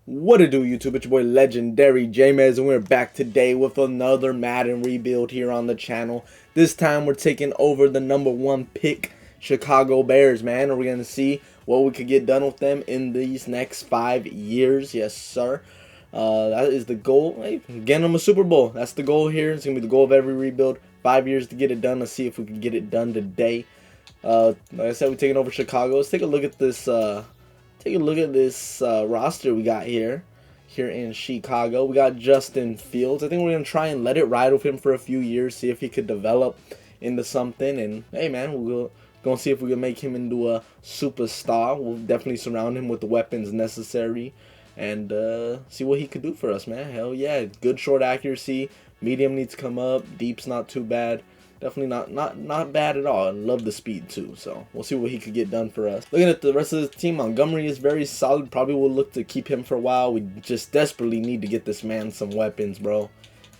What it do, YouTube? It's your boy Legendary Jamez, and we're back today with another Madden rebuild here on the channel. This time we're taking over the #1 pick, Chicago Bears, man. And we're going to see what we could get done with them in these next 5 years. Yes, sir. That is the goal. Hey, getting them a Super Bowl. That's the goal here. It's going to be the goal of every rebuild. 5 years to get it done. Let's see if we can get it done today. Like I said, we're taking over Chicago. Let's take a look at this... roster we got here in Chicago. We got Justin Fields. I think we're gonna try and let it ride with him for a few years, see if he could develop into something. And hey, man, we'll go see if we can make him into a superstar. We'll definitely surround him with the weapons necessary and see what he could do for us, man. Hell yeah, good short accuracy. Medium needs to come up. Deep's not too bad. Definitely not bad at all. I love the speed too. So we'll see what he could get done for us. Looking at the rest of the team, Montgomery is very solid. Probably will look to keep him for a while. We just desperately need to get this man some weapons, bro.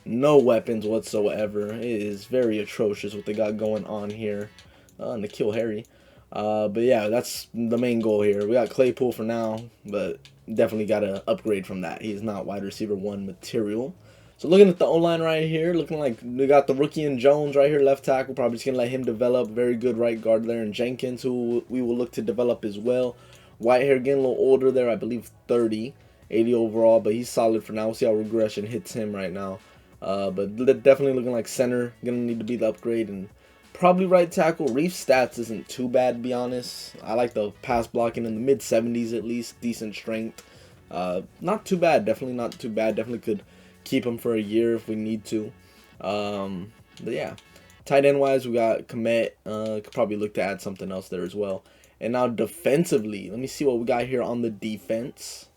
No weapons whatsoever. It is very atrocious what they got going on here. Nikhil Harry. But yeah, that's the main goal here. We got Claypool for now, but definitely got to upgrade from that. He's not wide receiver 1 material. So looking at the O-line right here, looking like we got the rookie in Jones right here, left tackle. Probably just going to let him develop. Very good right guard there. And Jenkins, who we will look to develop as well. Whitehair getting a little older there, I believe 30, 80 overall. But he's solid for now. We'll see how regression hits him right now. But definitely looking like center. Going to need to be the upgrade. And probably right tackle. Reef's stats isn't too bad, to be honest. I like the pass blocking in the mid-70s at least. Decent strength. Not too bad. Definitely not too bad. Definitely could keep him for a year if we need to. But yeah, tight end wise, we got Komet. Could probably look to add something else there as well. And now defensively, let me see what we got here on the defense.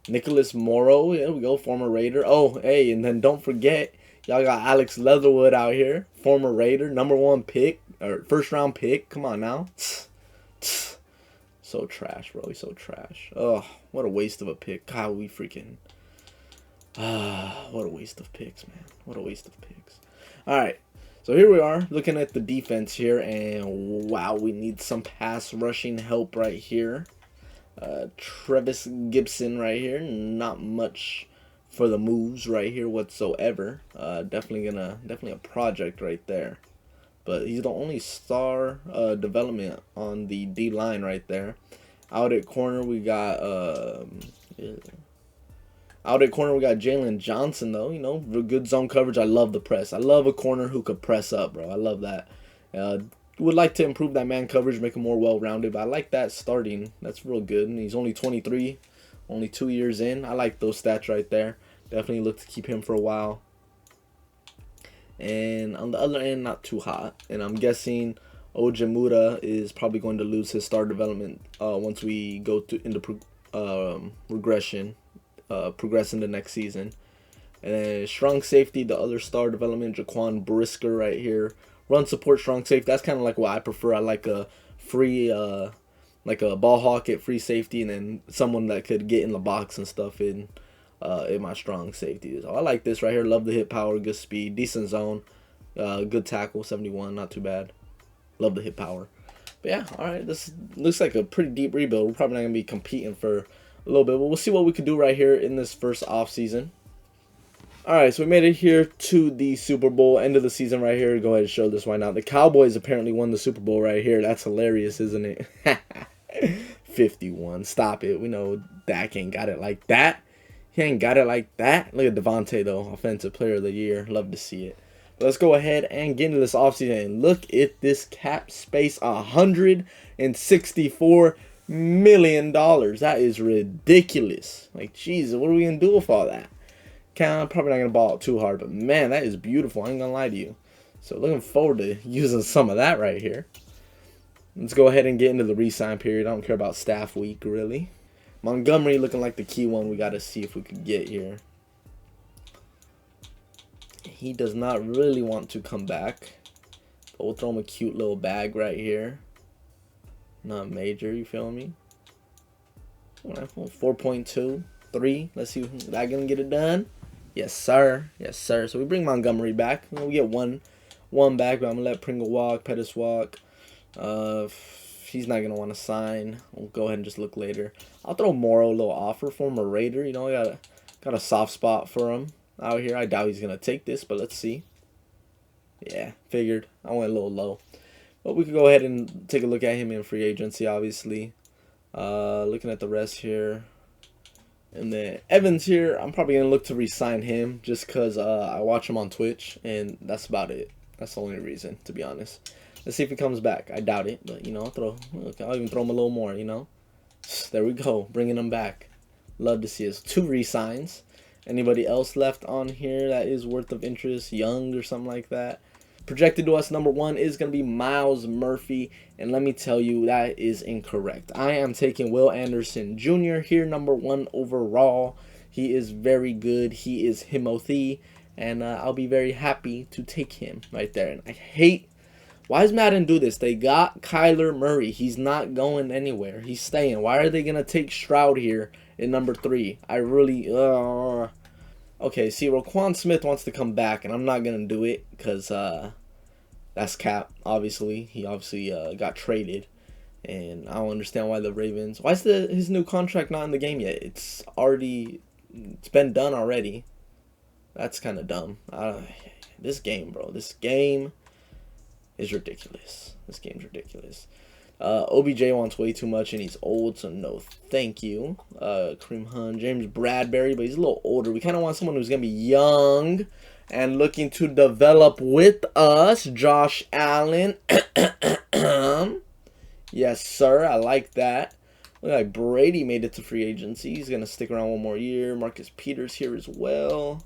Nicholas Morrow, there we go, former Raider. Oh, hey, and then don't forget, y'all got Alex Leatherwood out here, former Raider, #1 pick, or first round pick. Come on now. So trash, bro. He's so trash. Oh, what a waste of a pick. God, we freaking... what a waste of picks, man. What a waste of picks. Alright, so here we are looking at the defense here, and wow, we need some pass rushing help right here. Travis Gibson right here, not much for the moves right here whatsoever. Definitely a project right there. But he's the only star development on the D line right there. Out at corner we got Out at corner, we got Jalen Johnson, though. You know, good zone coverage. I love the press. I love a corner who could press up, bro. I love that. Would like to improve that man coverage, make him more well-rounded. But I like that starting. That's real good. And he's only 23, only 2 years in. I like those stats right there. Definitely look to keep him for a while. And on the other end, not too hot. And I'm guessing Ojemuda is probably going to lose his star development once we go into regression. Progress into next season. And then strong safety, the other star development, Jaquan Brisker right here. Run support, strong safety. That's kind of like what I prefer. I like a free, like a ball hawk at free safety, and then someone that could get in the box and stuff in my strong safety. So I like this right here. Love the hit power, good speed, decent zone, good tackle, 71, not too bad. Love the hit power. But yeah, all right. This looks like a pretty deep rebuild. We're probably not gonna be competing for a little bit, but we'll see what we can do right here in this first offseason. Alright, so we made it here to the Super Bowl, end of the season right here. Go ahead and show this one out. The Cowboys apparently won the Super Bowl right here. That's hilarious, isn't it? 51. Stop it. We know Dak ain't got it like that. He ain't got it like that. Look at Devontae, though. Offensive Player of the Year. Love to see it. But let's go ahead and get into this offseason. And look at this cap space. $164 million. That is ridiculous. Like, Jesus, what are we going to do with all that? I'm probably not going to ball out too hard, but man, that is beautiful. I ain't going to lie to you. So looking forward to using some of that right here. Let's go ahead and get into the re-sign period. I don't care about staff week, really. Montgomery looking like the key one we got to see if we could get here. He does not really want to come back. But we'll throw him a cute little bag right here. Not major, you feel me? 4.2, 3. Let's see if that going to get it done. Yes, sir. Yes, sir. So we bring Montgomery back. We get one back, but I'm going to let Pringle walk, Pettis walk. he's not gonna want to sign, we'll go ahead and just look later. I'll throw Morrow a little offer for him, a Raider. You know, I got a soft spot for him out here. I doubt he's gonna take this, but let's see. Yeah, figured. I went a little low. But we could go ahead and take a look at him in free agency, obviously. Looking at the rest here. And then Evans here, I'm probably going to look to re-sign him just because I watch him on Twitch, and that's about it. That's the only reason, to be honest. Let's see if he comes back. I doubt it, but, you know, I'll even throw him a little more, you know. There we go, bringing him back. Love to see us. 2 re-signs. Anybody else left on here that is worth of interest? Young or something like that? Projected to us, number 1 is going to be Miles Murphy, and let me tell you, that is incorrect. I am taking Will Anderson Jr. here, number 1 overall. He is very good. He is Himothy, and I'll be very happy to take him right there. And I hate, why does Madden do this? They got Kyler Murray. He's not going anywhere. He's staying. Why are they going to take Stroud here in number 3? I really, okay, see, Roquan Smith wants to come back, and I'm not going to do it because that's cap, obviously. He obviously got traded, and I don't understand why the Ravens... Why is his new contract not in the game yet? It's been done already. That's kind of dumb. This game, bro. This game is ridiculous. This game's ridiculous. OBJ wants way too much, and he's old, so no thank you. Kareem Hunt, James Bradbury, but he's a little older. We kind of want someone who's going to be young and looking to develop with us. Josh Allen. Yes, sir. I like that. Look like Brady made it to free agency. He's going to stick around one more year. Marcus Peters here as well.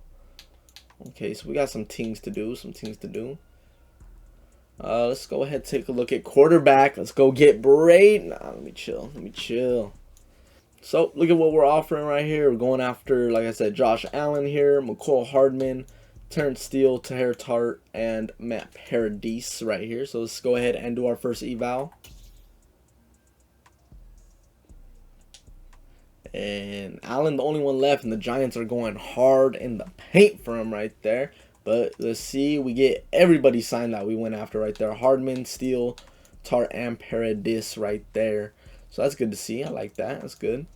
Okay, so we got some things to do. Let's go ahead and take a look at quarterback. Let's go get Brady. Nah, let me chill. So, look at what we're offering right here. We're going after, like I said, Josh Allen here, McCole Hardman, Terrence Steele, Tahir Tart, and Matt Paradis right here. So, let's go ahead and do our first eval. And Allen, the only one left, and the Giants are going hard in the paint for him right there. But let's see, we get everybody signed that we went after right there. Hardman, Steele, Tart, and Paradis right there. So that's good to see. I like that. That's good.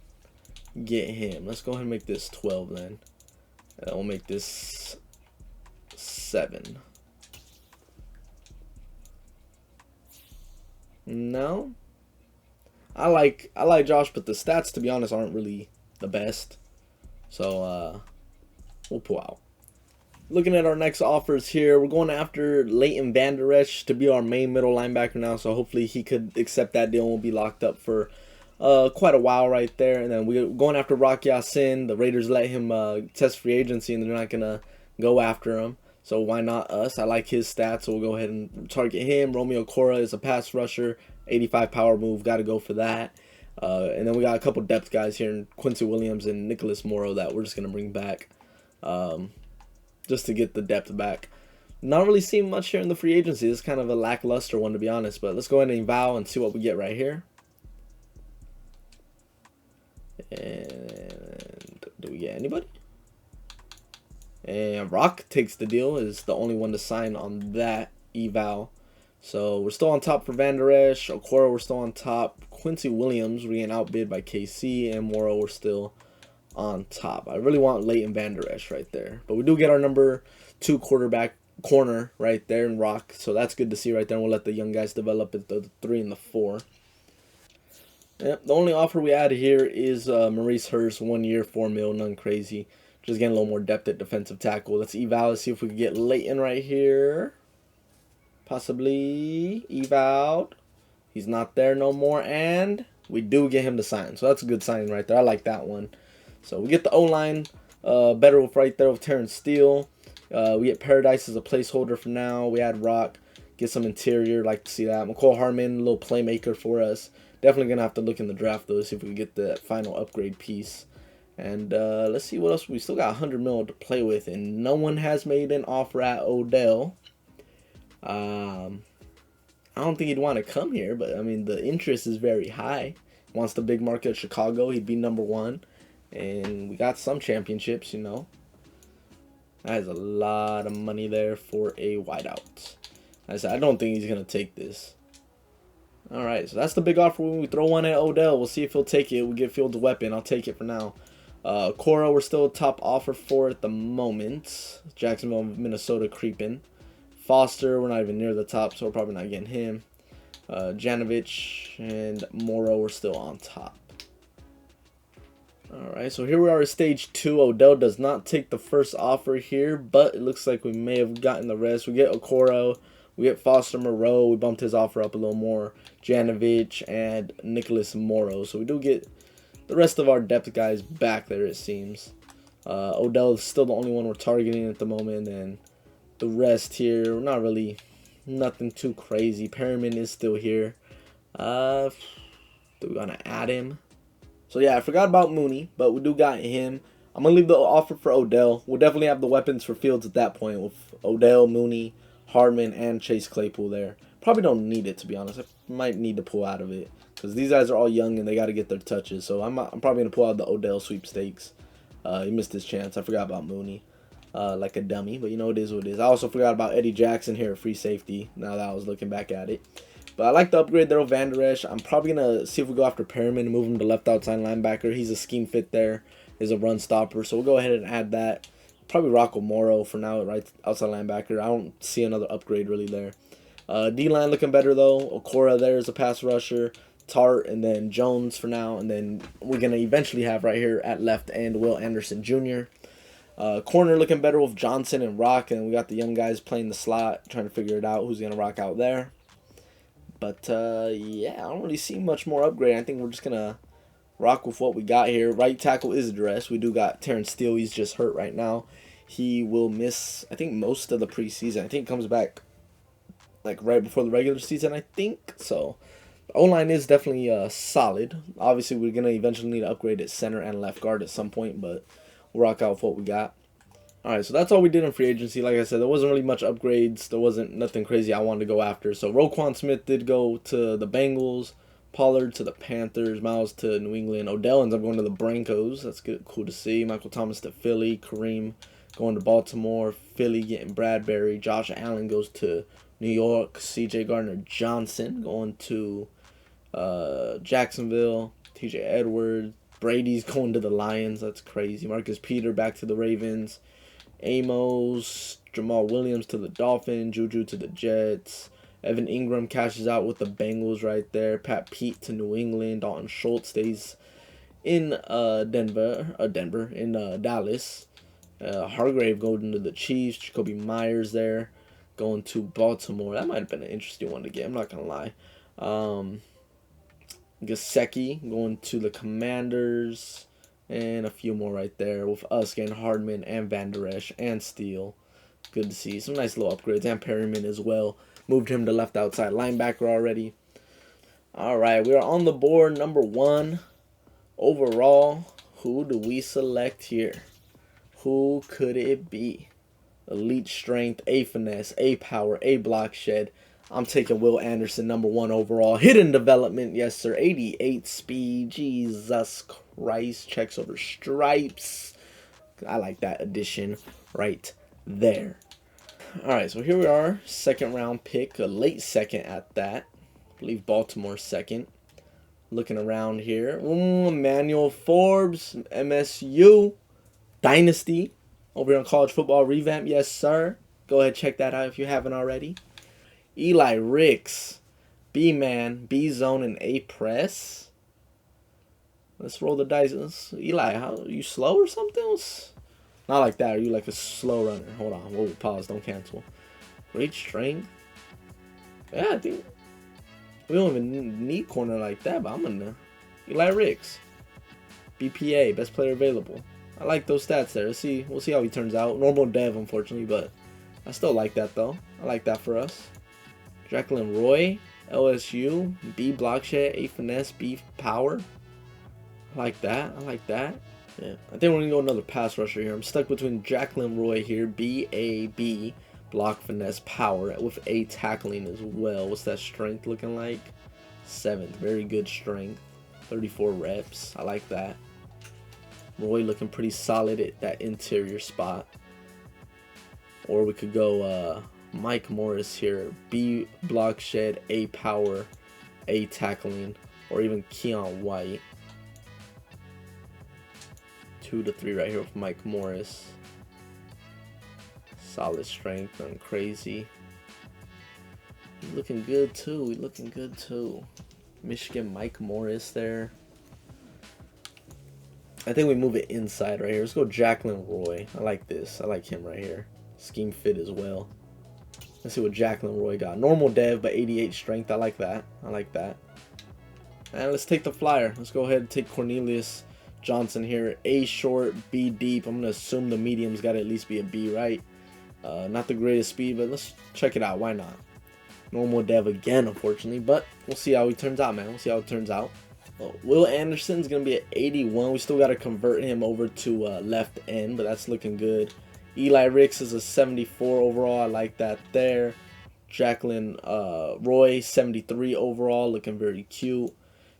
Get him. Let's go ahead and make this 12 then. We'll make this 7. No. I like Josh, but the stats, to be honest, aren't really the best. So we'll pull out. Looking at our next offers here, we're going after Leighton Vander Esch to be our main middle linebacker now. So hopefully he could accept that deal and we'll be locked up for quite a while right there. And then we're going after Rock Ya-Sin. The Raiders let him test free agency and they're not going to go after him. So why not us? I like his stats, so we'll go ahead and target him. Romeo Cora is a pass rusher, 85 power move. Got to go for that. And then we got a couple depth guys here in Quincy Williams and Nicholas Morrow that we're just going to bring back. Just to get the depth back. Not really seeing much here in the free agency. This is kind of a lackluster one, to be honest. But let's go ahead and eval and see what we get right here. And do we get anybody? And Rock takes the deal. Is the only one to sign on that eval. So we're still on top for Vander Esch. Okoro, we're still on top. Quincy Williams, we're getting outbid by KC. And Morrow, we're still on top. I really want Leighton Vander Esch right there. But we do get our number 2 quarterback corner right there in Rock. So that's good to see right there. And we'll let the young guys develop at the 3 and the 4. Yep, the only offer we add here is Maurice Hurst, 1 year, $4 million, none crazy. Just getting a little more depth at defensive tackle. Let's eval and see if we can get Leighton right here. Possibly evaled. He's not there no more. And we do get him to sign. So that's a good signing right there. I like that one. So we get the O-line better with right there with Terrence Steele. We get Paradise as a placeholder for now. We add Rock. Get some interior. Like to see that. McCole Hardman, a little playmaker for us. Definitely going to have to look in the draft, though, to see if we can get the final upgrade piece. And let's see what else. We still got $100 million to play with. And no one has made an offer at Odell. I don't think he'd want to come here. But, I mean, the interest is very high. Wants the big market of Chicago. He'd be number 1. And we got some championships, you know. That is a lot of money there for a wideout. I said, I don't think he's going to take this. All right, so that's the big offer. When we throw one at Odell, we'll see if he'll take it. We get Fields a weapon. I'll take it for now. Cora, we're still a top offer for at the moment. Jacksonville, Minnesota creeping. Foster, we're not even near the top, so we're probably not getting him. Janovich and Morrow, we're still on top. Alright, so here we are at stage 2. Odell does not take the first offer here, but it looks like we may have gotten the rest. We get Okoro, we get Foster Moreau, we bumped his offer up a little more. Janovich and Nicholas Morrow. So we do get the rest of our depth guys back there, it seems. Odell is still the only one we're targeting at the moment, and the rest here, not really, nothing too crazy. Perriman is still here. Do we want to add him? So yeah, I forgot about Mooney, but we do got him. I'm going to leave the offer for Odell. We'll definitely have the weapons for Fields at that point with Odell, Mooney, Hardman, and Chase Claypool there. Probably don't need it, to be honest. I might need to pull out of it because these guys are all young and they got to get their touches. So I'm probably going to pull out the Odell sweepstakes. He missed his chance. I forgot about Mooney. Like a dummy, but you know, it is what it is. I also forgot about Eddie Jackson here at free safety, now that I was looking back at it. But I like the upgrade there with Van Der Esch. I'm probably going to see if we go after Perriman and move him to left outside linebacker. He's a scheme fit there. He's a run stopper, so we'll go ahead and add that. Probably Rocco Morrow for now at right outside linebacker. I don't see another upgrade really there. D-line looking better though. Okora there is a pass rusher. Tart, and then Jones for now. And then we're going to eventually have right here at left end Will Anderson Jr. Corner looking better with Johnson and Rock, and we got the young guys playing the slot, trying to figure it out who's going to rock out there. But yeah, I don't really see much more upgrade. I think we're just going to rock with what we got here. Right tackle is addressed. We do got Terrence Steele. He's just hurt right now. He will miss, I think, most of the preseason. I think he comes back like right before the regular season, I think. So the O-line is definitely solid. Obviously, we're going to eventually need to upgrade at center and left guard at some point, but we'll rock out with what we got. Alright, so that's all we did in free agency. Like I said, there wasn't really much upgrades. There wasn't nothing crazy I wanted to go after. So Roquan Smith did go to the Bengals. Pollard to the Panthers. Miles to New England. Odell ends up going to the Broncos. That's good, cool to see. Michael Thomas to Philly. Kareem going to Baltimore. Philly getting Bradbury. Josh Allen goes to New York. C.J. Gardner-Johnson going to Jacksonville. T.J. Edwards. Brady's going to the Lions. That's crazy. Marcus Peter back to the Ravens. Amos, Jamal Williams to the Dolphins. Juju to the Jets. Evan Ingram cashes out with the Bengals right there. Pat Pete to New England. Dalton Schultz stays in Dallas. Hargrave going to the Chiefs. Jacoby Myers there going to Baltimore. That might have been an interesting one to get. I'm not going to lie. Gesicki going to the Commanders. And a few more right there with us getting Hardman and Van Der Esch and Steele. Good to see. Some nice little upgrades. And Perriman as well. Moved him to left outside linebacker already. Alright, we are on the board. Number 1 overall. Who do we select here? Who could it be? Elite strength, A finesse, A power, A block shed. I'm taking Will Anderson, number 1 overall. Hidden development, yes sir. 88 speed, Jesus Christ. Checks over stripes. I like that addition right there. Alright, so here we are. Second round pick, a late second at that. I believe Baltimore second. Looking around here. Emmanuel Forbes, MSU. Dynasty. Over here on College Football Revamp, yes sir. Go ahead, check that out if you haven't already. Eli Ricks, B-Man, B-Zone, and A-Press. Let's roll the dice. Eli, how are you slow or something? Not like that. Are you like a slow runner? Hold on. Whoa, pause. Don't cancel. Great strength. Yeah, I think we don't even need corner like that, but I'm gonna. Eli Ricks. BPA, best player available. I like those stats there. Let's see. We'll see how he turns out. Normal dev, unfortunately, but I still like that though. I like that for us. Jacqueline Roy, LSU, B block shed, A finesse, B power. I like that. I like that. Yeah, I think we're gonna go another pass rusher here. I'm stuck between Jacqueline Roy here, B block finesse power with A tackling as well. What's that strength looking like? 7th, very good strength. 34 reps. I like that. Roy looking pretty solid at that interior spot. Or we could go Mike Morris here. B block shed, A power, A tackling, or even Keon White. 2 to 3 right here with Mike Morris. Solid strength, nothing crazy. He's looking good too. He's looking good too. Michigan Mike Morris there. I think we move it inside right here. Let's go Jacqueline Roy. I like this. I like him right here. Scheme fit as well. Let's see what Jacqueline Roy got. Normal dev, but 88 strength. I like that. I like that. And let's take the flyer. Let's go ahead and take Cornelius Johnson here. A short, B deep. I'm going to assume the medium's got to at least be a B, right? Not the greatest speed, but let's check it out. Why not? Normal dev again, unfortunately. But we'll see how he turns out, man. We'll see how it turns out. Will Anderson's going to be at 81. We still got to convert him over to left end, but that's looking good. Eli Ricks is a 74 overall. I like that there. Jacqueline Roy, 73 overall. Looking very cute.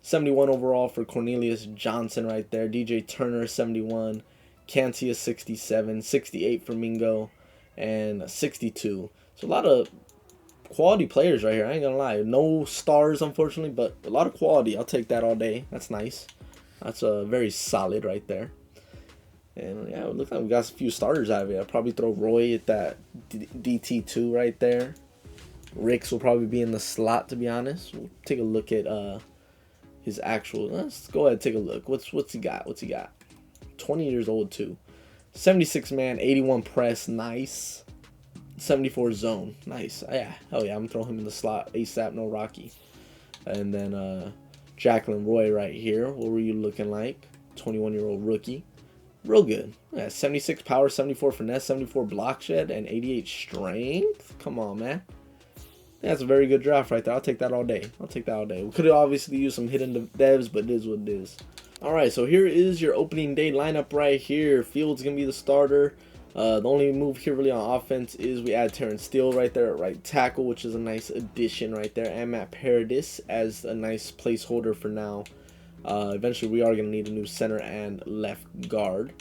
71 overall for Cornelius Johnson right there. DJ Turner, 71. Cantia, 67. 68 for Mingo. And 62. So a lot of quality players right here. I ain't gonna lie. No stars, unfortunately, but a lot of quality. I'll take that all day. That's nice. That's very solid right there. And yeah, it looks like we got a few starters out of it. I'll probably throw Roy at that DT2 right there. Ricks will probably be in the slot, to be honest. We'll take a look at his actual. Let's go ahead and take a look. What's he got? What's he got? 20 years old too. 76 man, 81 press, nice. 74 zone, nice. Yeah, hell yeah, I'm gonna throw him in the slot ASAP, no Rocky. And then Jacqueline Roy right here. What were you looking like? 21-year-old rookie. Real good. Yeah, 76 power, 74 finesse, 74 block shed, and 88 strength. Come on, man. That's a very good draft right there. I'll take that all day. I'll take that all day. We could have obviously used some hidden devs, but it is what it is. Alright, so here is your opening day lineup right here. Fields going to be the starter. The only move here really on offense is we add Terrence Steele right there at right tackle, which is a nice addition right there. And Matt Paradis as a nice placeholder for now. Eventually we are going to need a new center and left guard.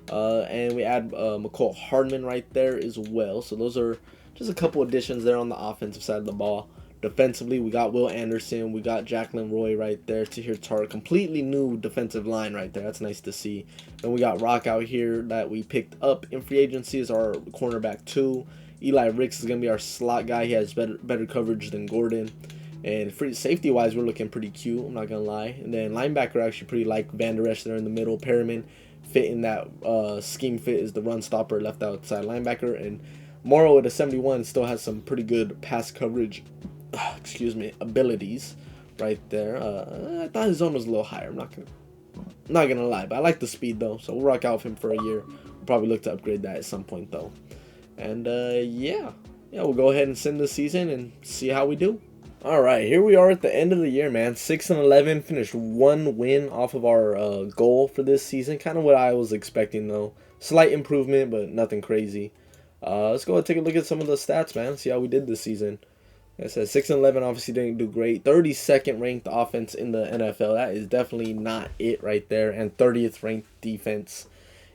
And we add McCall Hardman right there as well. So those are just a couple additions there on the offensive side of the ball. Defensively, we got Will Anderson. We got Jacqueline Roy right there. Tahir Tart. Completely new defensive line right there. That's nice to see. And we got Rock out here that we picked up in free agency as our cornerback 2. Eli Ricks is going to be our slot guy. He has better coverage than Gordon. And for safety-wise, we're looking pretty cute. I'm not going to lie. And then linebacker, actually pretty like Van Der Esch there in the middle. Perriman fit in that scheme fit is the run stopper, left outside linebacker. And Morrow at a 71 still has some pretty good pass coverage abilities right there. I thought his zone was a little higher. I'm not gonna lie, but I like the speed though, so we'll rock out with him for a year. We'll probably look to upgrade that at some point though. And yeah, we'll go ahead and send the season and see how we do. All right, here we are at the end of the year, man. 6-11, finished 1 win off of our goal for this season. Kind of what I was expecting though. Slight improvement, but nothing crazy. Let's go ahead and take a look at some of the stats, man. See how we did this season. Like I said, 6-11 obviously didn't do great. 32nd ranked offense in the NFL. That is definitely not it right there. And 30th ranked defense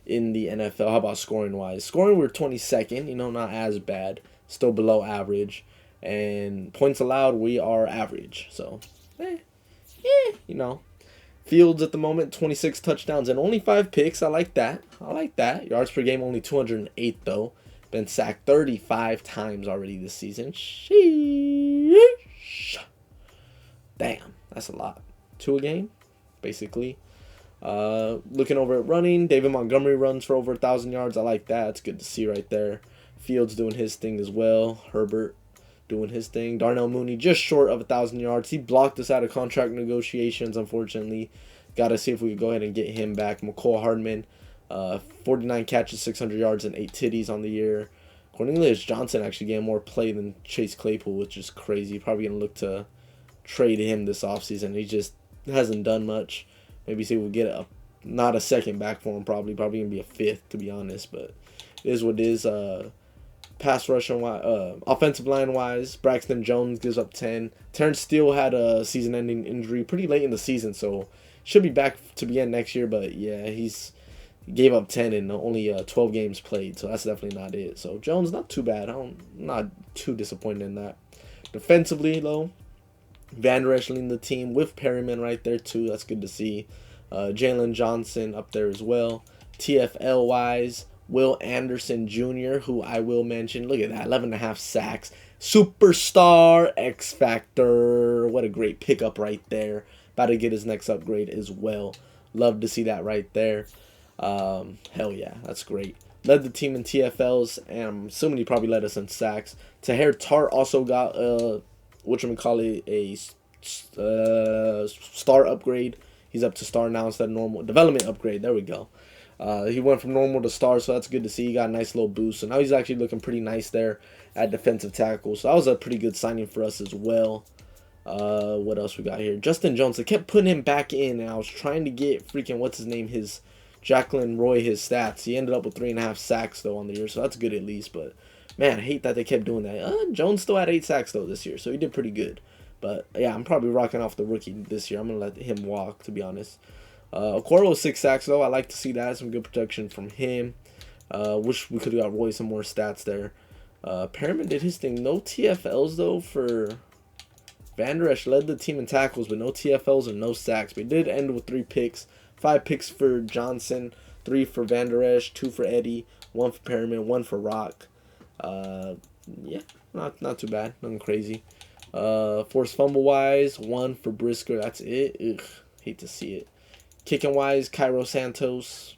in the NFL. How about scoring wise? Scoring, we're 22nd. You know, not as bad. Still below average. And points allowed, we are average. So, you know. Fields at the moment, 26 touchdowns and only 5 picks. I like that. I like that. Yards per game, only 208 though. Been sacked 35 times already this season. Sheesh. Damn, that's a lot. 2 a game, basically. Looking over at running, David Montgomery runs for over 1,000 yards. I like that. It's good to see right there. Fields doing his thing as well. Herbert doing his thing. Darnell Mooney just short of 1,000 yards. He blocked us out of contract negotiations, unfortunately. Got to see if we could go ahead and get him back. McCall Hardman. 49 catches, 600 yards, and 8 titties on the year. Cornelius Johnson actually getting more play than Chase Claypool, which is crazy. Probably going to look to trade him this offseason. He just hasn't done much. Maybe see if we get not a second back for him, probably going to be a 5th, to be honest. But it is what it is. Pass rushing, offensive line wise, Braxton Jones gives up 10. Terrence Steele had a season-ending injury pretty late in the season, so should be back to begin next year. But yeah, he gave up 10 in only 12 games played, so that's definitely not it. So Jones, not too bad. I'm not too disappointed in that. Defensively, though, Van Der Esch leading the team with Perryman right there too. That's good to see. Jalen Johnson up there as well. TFL wise, Will Anderson Jr., who I will mention. Look at that, 11.5 sacks. Superstar X Factor. What a great pickup right there. About to get his next upgrade as well. Love to see that right there. Hell yeah, that's great. Led the team in TFLs, and I'm assuming he probably led us in sacks. Tahir Tart also got whatchamacallit, a star upgrade. He's up to star now instead of normal. Development upgrade, there we go. He went from normal to star, so that's good to see. He got a nice little boost, so now he's actually looking pretty nice there at defensive tackle. So that was a pretty good signing for us as well. What else we got here? Justin Jones. I kept putting him back in, and I was trying to get freaking, what's his name, his Jacqueline Roy, his stats. He ended up with 3.5 sacks, though, on the year, so that's good at least. But, man, I hate that they kept doing that. Jones still had 8 sacks, though, this year, so he did pretty good. But, yeah, I'm probably rocking off the rookie this year. I'm going to let him walk, to be honest. Okoro 6 sacks, though. I like to see that. Some good protection from him. Wish we could have got Roy some more stats there. Perriman did his thing. No TFLs, though, for Van Der Esch. Led the team in tackles, but no TFLs and no sacks. But he did end with 3 picks. 5 picks for Johnson, 3 for Van Der Esch, 2 for Eddie, 1 for Perriman, 1 for Rock. Yeah, not too bad. Nothing crazy. Forced fumble wise, 1 for Brisker. That's it. Ugh, hate to see it. Kicking wise, Cairo Santos.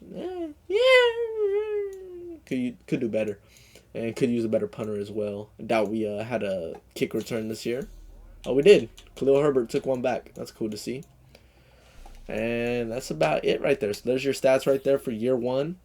Could do better, and could use a better punter as well. I doubt we had a kick return this year. Oh, we did. Khalil Herbert took one back. That's cool to see. And that's about it right there. So there's your stats right there for year 1.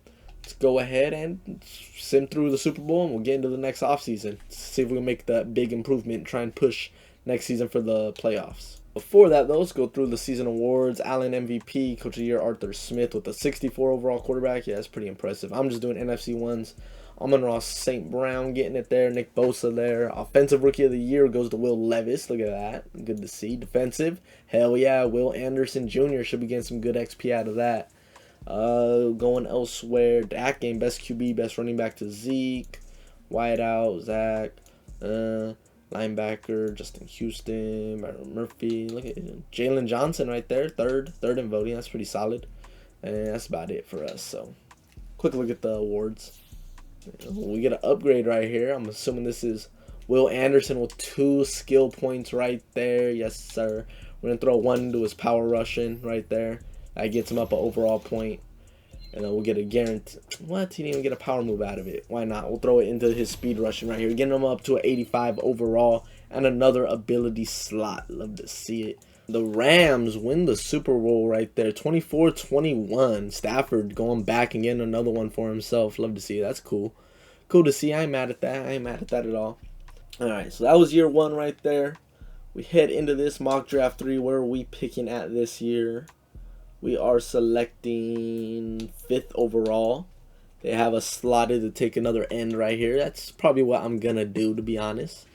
Let's go ahead and sim through the Super Bowl, and we'll get into the next offseason. See if we can make that big improvement and try and push next season for the playoffs. Before that, though, let's go through the season awards. Allen MVP, Coach of the Year Arthur Smith with a 64 overall quarterback. Yeah, that's pretty impressive. I'm just doing NFC ones. Amon-Ra St. Brown getting it there. Nick Bosa there. Offensive Rookie of the Year goes to Will Levis. Look at that. Good to see. Defensive. Hell yeah. Will Anderson Jr. should be getting some good XP out of that. Going elsewhere. Dak game. Best QB. Best running back to Zeke. Wideout. Zach. Linebacker. Justin Houston. Byron Murphy. Look at Jalen Johnson right there. Third in voting. That's pretty solid. And that's about it for us. So, quick look at the awards. We get an upgrade right here. I'm assuming this is Will Anderson with 2 skill points right there. Yes, sir. We're going to throw 1 into his power rushing right there. That gets him up an overall point. And then we'll get a guarantee. What? He didn't even get a power move out of it. Why not? We'll throw it into his speed rushing right here. Getting him up to an 85 overall. And another ability slot. Love to see it. The Rams win the Super Bowl right there. 24-21. Stafford going back and getting another one for himself. Love to see it. That's cool. Cool to see. I ain't mad at that. I ain't mad at that at all. Alright, so that was year 1 right there. We head into this mock draft 3. Where are we picking at this year? We are selecting 5th overall. They have us slotted to take another end right here. That's probably what I'm going to do, to be honest.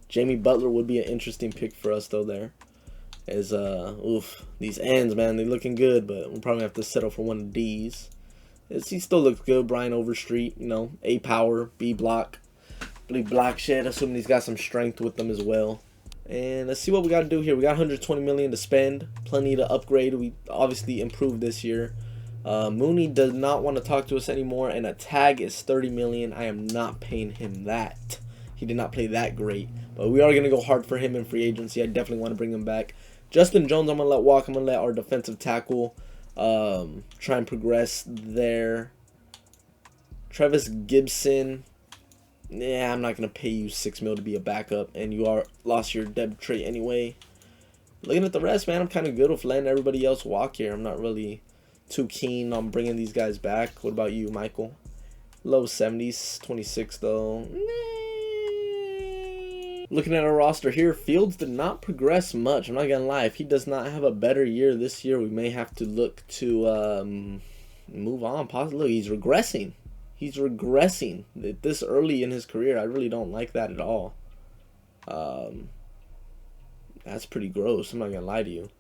Jamie Butler would be an interesting pick for us, though, there. As, these ends, man, they looking good, but we'll probably have to settle for one of these. He still looks good. Brian Overstreet, you know, A power, B block, block shed. Assuming he's got some strength with them as well. And let's see what we got to do here. We got $120 million to spend, plenty to upgrade. We obviously improved this year. Mooney does not want to talk to us anymore, and a tag is $30 million. I am not paying him that. He did not play that great, but we are going to go hard for him in free agency. I definitely want to bring him back. Justin Jones, I'm going to let walk. I'm going to let our defensive tackle try and progress there. Travis Gibson, yeah, I'm not going to pay you $6 million to be a backup, and you are lost your depth trait anyway. Looking at the rest, man, I'm kind of good with letting everybody else walk here. I'm not really too keen on bringing these guys back. What about you, Michael? Low 70s, 26 though. Looking at our roster here, Fields did not progress much. I'm not going to lie. If he does not have a better year this year, we may have to look to move on. Possibly. Look, he's regressing. He's regressing this early in his career. I really don't like that at all. That's pretty gross. I'm not going to lie to you.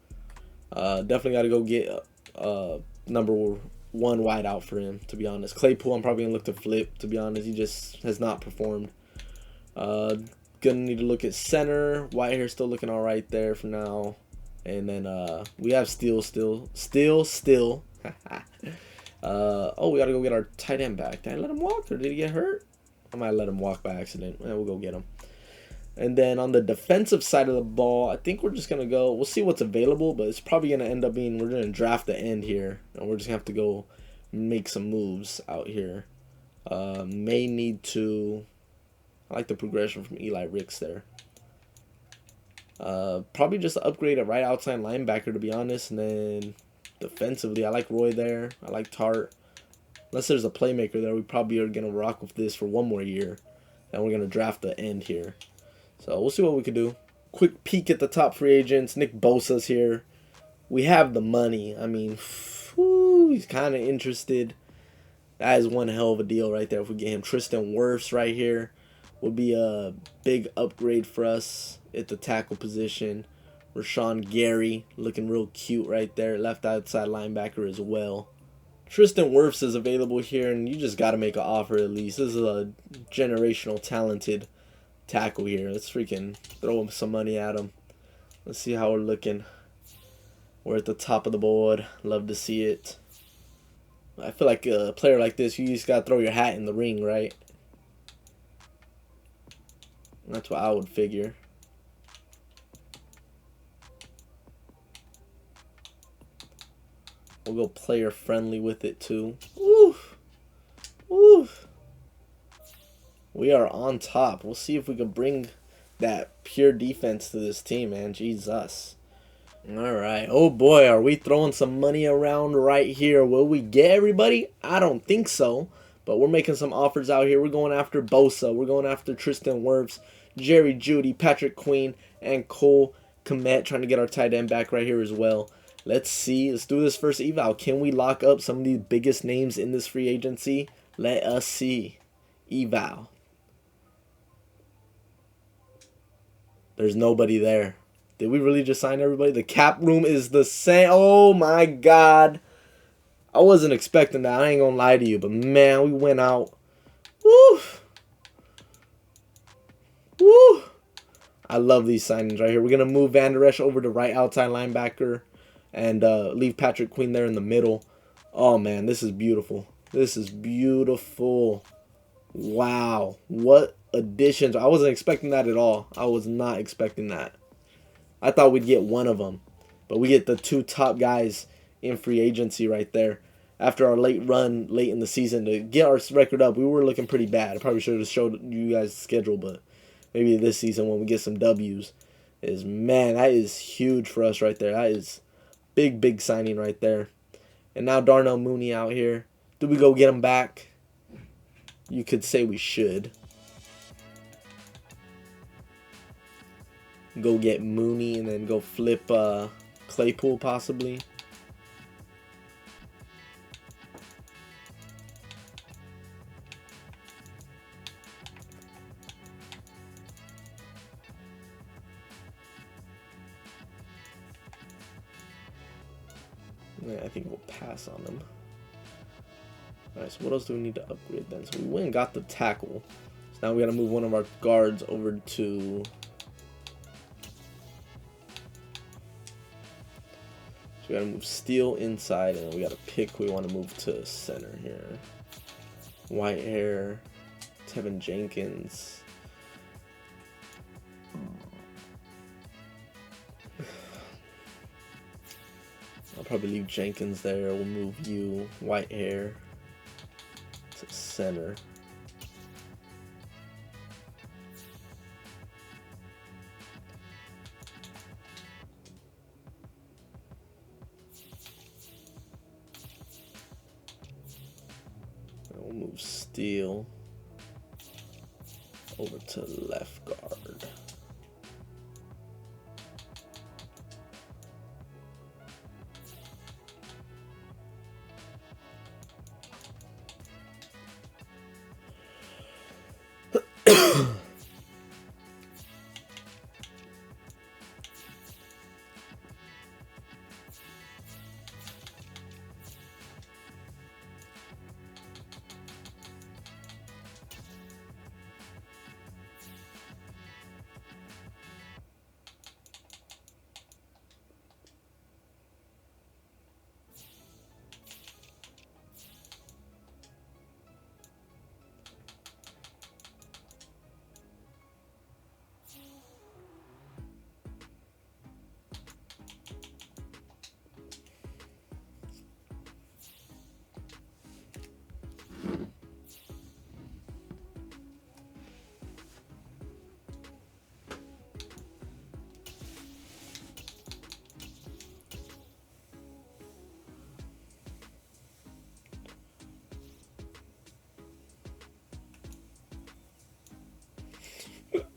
Definitely got to go get number 1 wide out for him, to be honest. Claypool, I'm probably going to look to flip, to be honest. He just has not performed. gonna need to look at center. Whitehair still looking all right there for now. And then we have Steele still. Oh, we gotta go get our tight end back. Did I let him walk or did he get hurt? I might let him walk by accident. We'll go get him. And then on the defensive side of the ball, I think we're just gonna go. We'll see what's available, but it's probably gonna end up being we're gonna draft the end here, and we're just gonna have to go make some moves out here. May need to. I like the progression from Eli Ricks there. Probably just upgrade a right outside linebacker, to be honest. And then defensively, I like Roy there. I like Tart. Unless there's a playmaker there, we probably are going to rock with this for one more year. And we're going to draft the end here. So we'll see what we can do. Quick peek at the top free agents. Nick Bosa's here. We have the money. I mean, whew, he's kind of interested. That is one hell of a deal right there if we get him. Tristan Wirfs right here would be a big upgrade for us at the tackle position. Rashawn Gary looking real cute right there. Left outside linebacker as well. Tristan Wirfs is available here, and you just got to make an offer at least. This is a generational talented tackle here. Let's freaking throw some money at him. Let's see how we're looking. We're at the top of the board. Love to see it. I feel like a player like this, you just got to throw your hat in the ring, right? That's what I would figure. We'll go player friendly with it too. Woof. Woof. We are on top. We'll see if we can bring that pure defense to this team, man. Jesus. Alright. Oh boy, are we throwing some money around right here. Will we get everybody? I don't think so. But we're making some offers out here. We're going after Bosa. We're going after Tristan Wirfs, Jerry Jeudy, Patrick Queen, and Cole Kmet. Trying to get our tight end back right here as well. Let's see. Let's do this first eval. Can we lock up some of the biggest names in this free agency? Let us see. Eval. There's nobody there. Did we really just sign everybody? The cap room is the same. Oh my God. I wasn't expecting that. I ain't gonna lie to you. But man, we went out. Woo. Woo. I love these signings right here. We're going to move Van Der Esch over to right outside linebacker. And leave Patrick Queen there in the middle. Oh, man, this is beautiful. This is beautiful. Wow. What additions. I wasn't expecting that at all. I was not expecting that. I thought we'd get one of them. But we get the two top guys in free agency right there. After our late run, late in the season, to get our record up, we were looking pretty bad. I probably should have showed you guys the schedule, but maybe this season when we get some W's. Man, that is huge for us right there. That is big signing right there. And now Darnell Mooney out here. Do we go get him back? You could say we should. Go get Mooney and then go flip Claypool possibly. Yeah, I think we'll pass on them. Alright, so what else do we need to upgrade then? So we went and got the tackle. So now we gotta move one of our guards over to... So we gotta move Steele inside, and then we gotta pick who we want to move to center here. Whitehair, Tevin Jenkins. I'll probably leave Jenkins there. We'll move you, Whitehair, to center. And we'll move Steele over to left guard.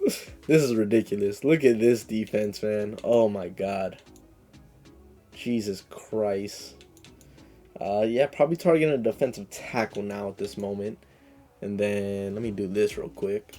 This is ridiculous. Look at this defense, man. Oh my god. Jesus Christ. Yeah, probably targeting a defensive tackle now at this moment. And then let me do this real quick.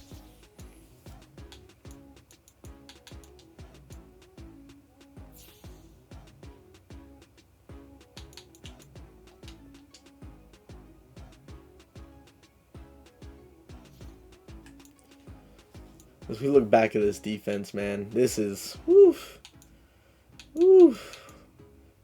As we look back at this defense, man, this is woof, woof.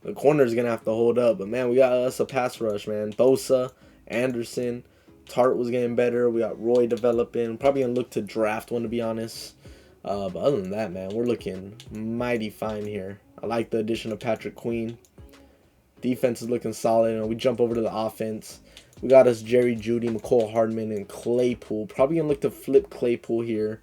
The corner's gonna have to hold up, but man, we got us a pass rush, man. Bosa, Anderson, Tart was getting better. We got Roy developing. Probably gonna look to draft one, to be honest. But other than that, man, we're looking mighty fine here. I like the addition of Patrick Queen. Defense is looking solid, and we jump over to the offense. We got us Jerry Jeudy, McCole Hardman, and Claypool. Probably gonna look to flip Claypool here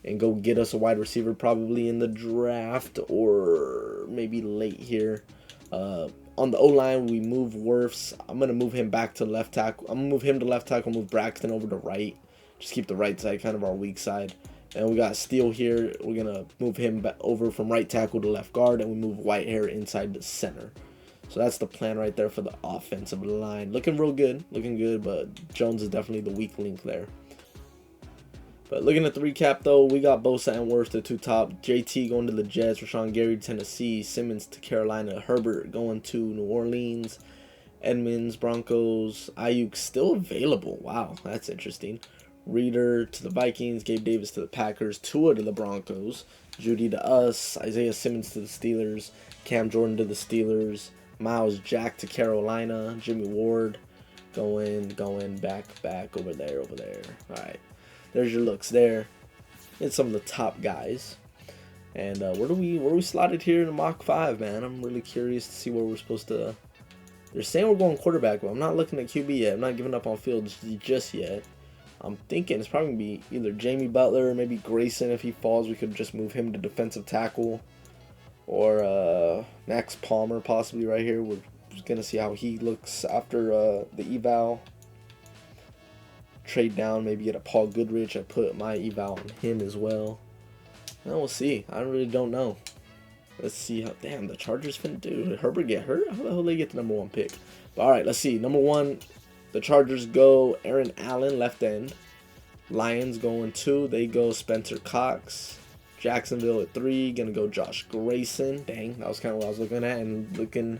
and go get us a wide receiver, probably in the draft or maybe late here. On the O-line, we move Wirfs. I'm going to move him back to left tackle. I'm going to move him to left tackle, move Braxton over to right. Just keep the right side kind of our weak side. And we got Steele here. We're going to move him back over from right tackle to left guard, and we move Whitehair inside the center. So that's the plan right there for the offensive line. Looking real good. Looking good, but Jones is definitely the weak link there. But looking at the recap, though, we got Bosa and Wirfs the two top. JT going to the Jets, Rashawn Gary to Tennessee, Simmons to Carolina, Herbert going to New Orleans, Edmonds, Broncos, Ayuk still available. Wow, that's interesting. Reader to the Vikings, Gabe Davis to the Packers, Tua to the Broncos, Judy to us, Isaiah Simmons to the Steelers, Cam Jordan to the Steelers, Miles Jack to Carolina, Jimmy Ward going back over there. All right. There's your looks there. It's some of the top guys. And where we slotted here in the mock 5, man? I'm really curious to see where we're supposed to. They're saying we're going quarterback, but I'm not looking at QB yet. I'm not giving up on field just yet. I'm thinking it's probably going to be either Jamie Butler or maybe Grayson. If he falls, we could just move him to defensive tackle. Or Max Palmer possibly right here. We're going to see how he looks after the eval. Trade down, maybe get a Paul Goodrich. I put my eval on him as well. And we'll see. I really don't know. Let's see how. Damn, the Chargers finna do. Did Herbert get hurt? How the hell did they get the number 1 pick? But all right, let's see. Number 1, the Chargers go Aaron Allen, left end. Lions going 2. They go Spencer Cox. Jacksonville at 3. Gonna go Josh Grayson. Dang, that was kind of what I was looking at. And looking.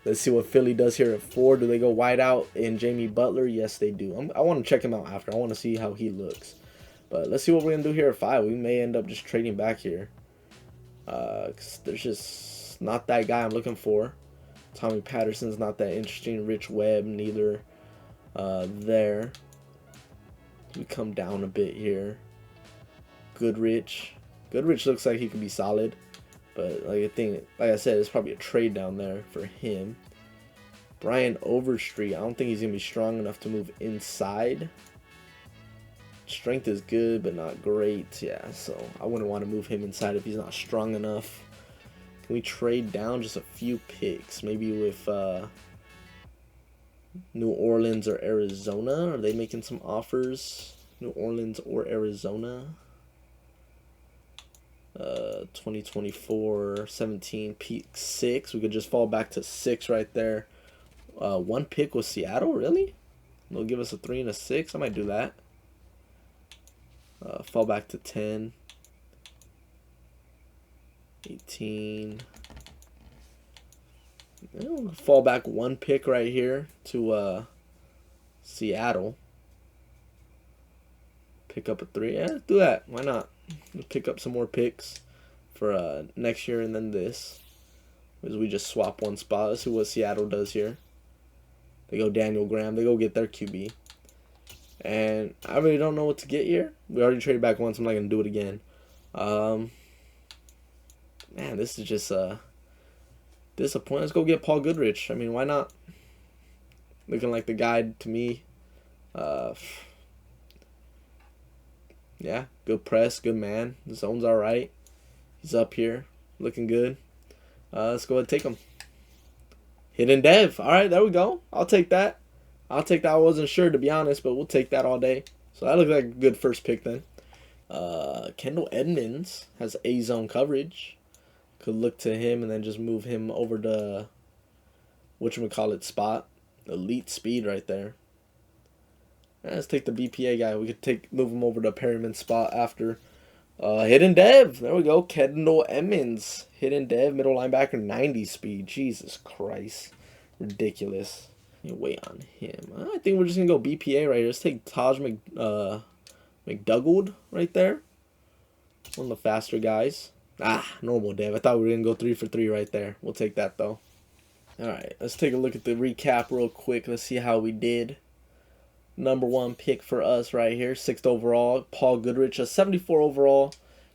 Let's see what Philly does here at 4. Do they go wide out in Jamie Butler? Yes, they do. I want to check him out after. I want to see how he looks. But let's see what we're going to do here at 5. We may end up just trading back here. 'Cause there's just not that guy I'm looking for. Tommy Patterson's not that interesting. Rich Webb, neither. There. We come down a bit here. Goodrich. Goodrich looks like he could be solid. But like I said, it's probably a trade down there for him. Brian Overstreet, I don't think he's gonna be strong enough to move inside. Strength is good, but not great. Yeah, so I wouldn't want to move him inside if he's not strong enough. Can we trade down just a few picks? Maybe with New Orleans or Arizona? Are they making some offers? New Orleans or Arizona? 2024 17 pick 6. We could just fall back to 6 right there. 1 pick was Seattle, really? They'll give us a 3 and a 6. I might do that. Fall back to 10. 18. Fall back 1 pick right here to Seattle. Pick up a 3. Yeah, do that. Why not? We'll pick up some more picks for next year and then this. As we just swap one spot. Let's see what Seattle does here. They go Daniel Graham. They go get their QB. And I really don't know what to get here. We already traded back once. I'm not going to do it again. Man, this is just disappointing. Let's go get Paul Goodrich. I mean, why not? Looking like the guy to me. Yeah, good press, good man. The zone's all right. He's up here, looking good. Let's go ahead and take him. Hidden dev. All right, there we go. I'll take that. I wasn't sure, to be honest, but we'll take that all day. So that looks like a good first pick then. Kendall Edmonds has A-zone coverage. Could look to him and then just move him over to whatchamacallit spot. Elite speed right there. Let's take the BPA guy. We could move him over to Perryman spot after. Hidden Dev. There we go. Kendall Edmonds. Hidden Dev, middle linebacker, 90 speed. Jesus Christ. Ridiculous. You wait on him. I think we're just going to go BPA right here. Let's take McDougald right there. One of the faster guys. Normal Dev. I thought we were going to go 3 for 3 right there. We'll take that, though. Alright, let's take a look at the recap real quick. Let's see how we did. Number 1 pick for us right here. 6th overall. Paul Goodrich, a 74 overall.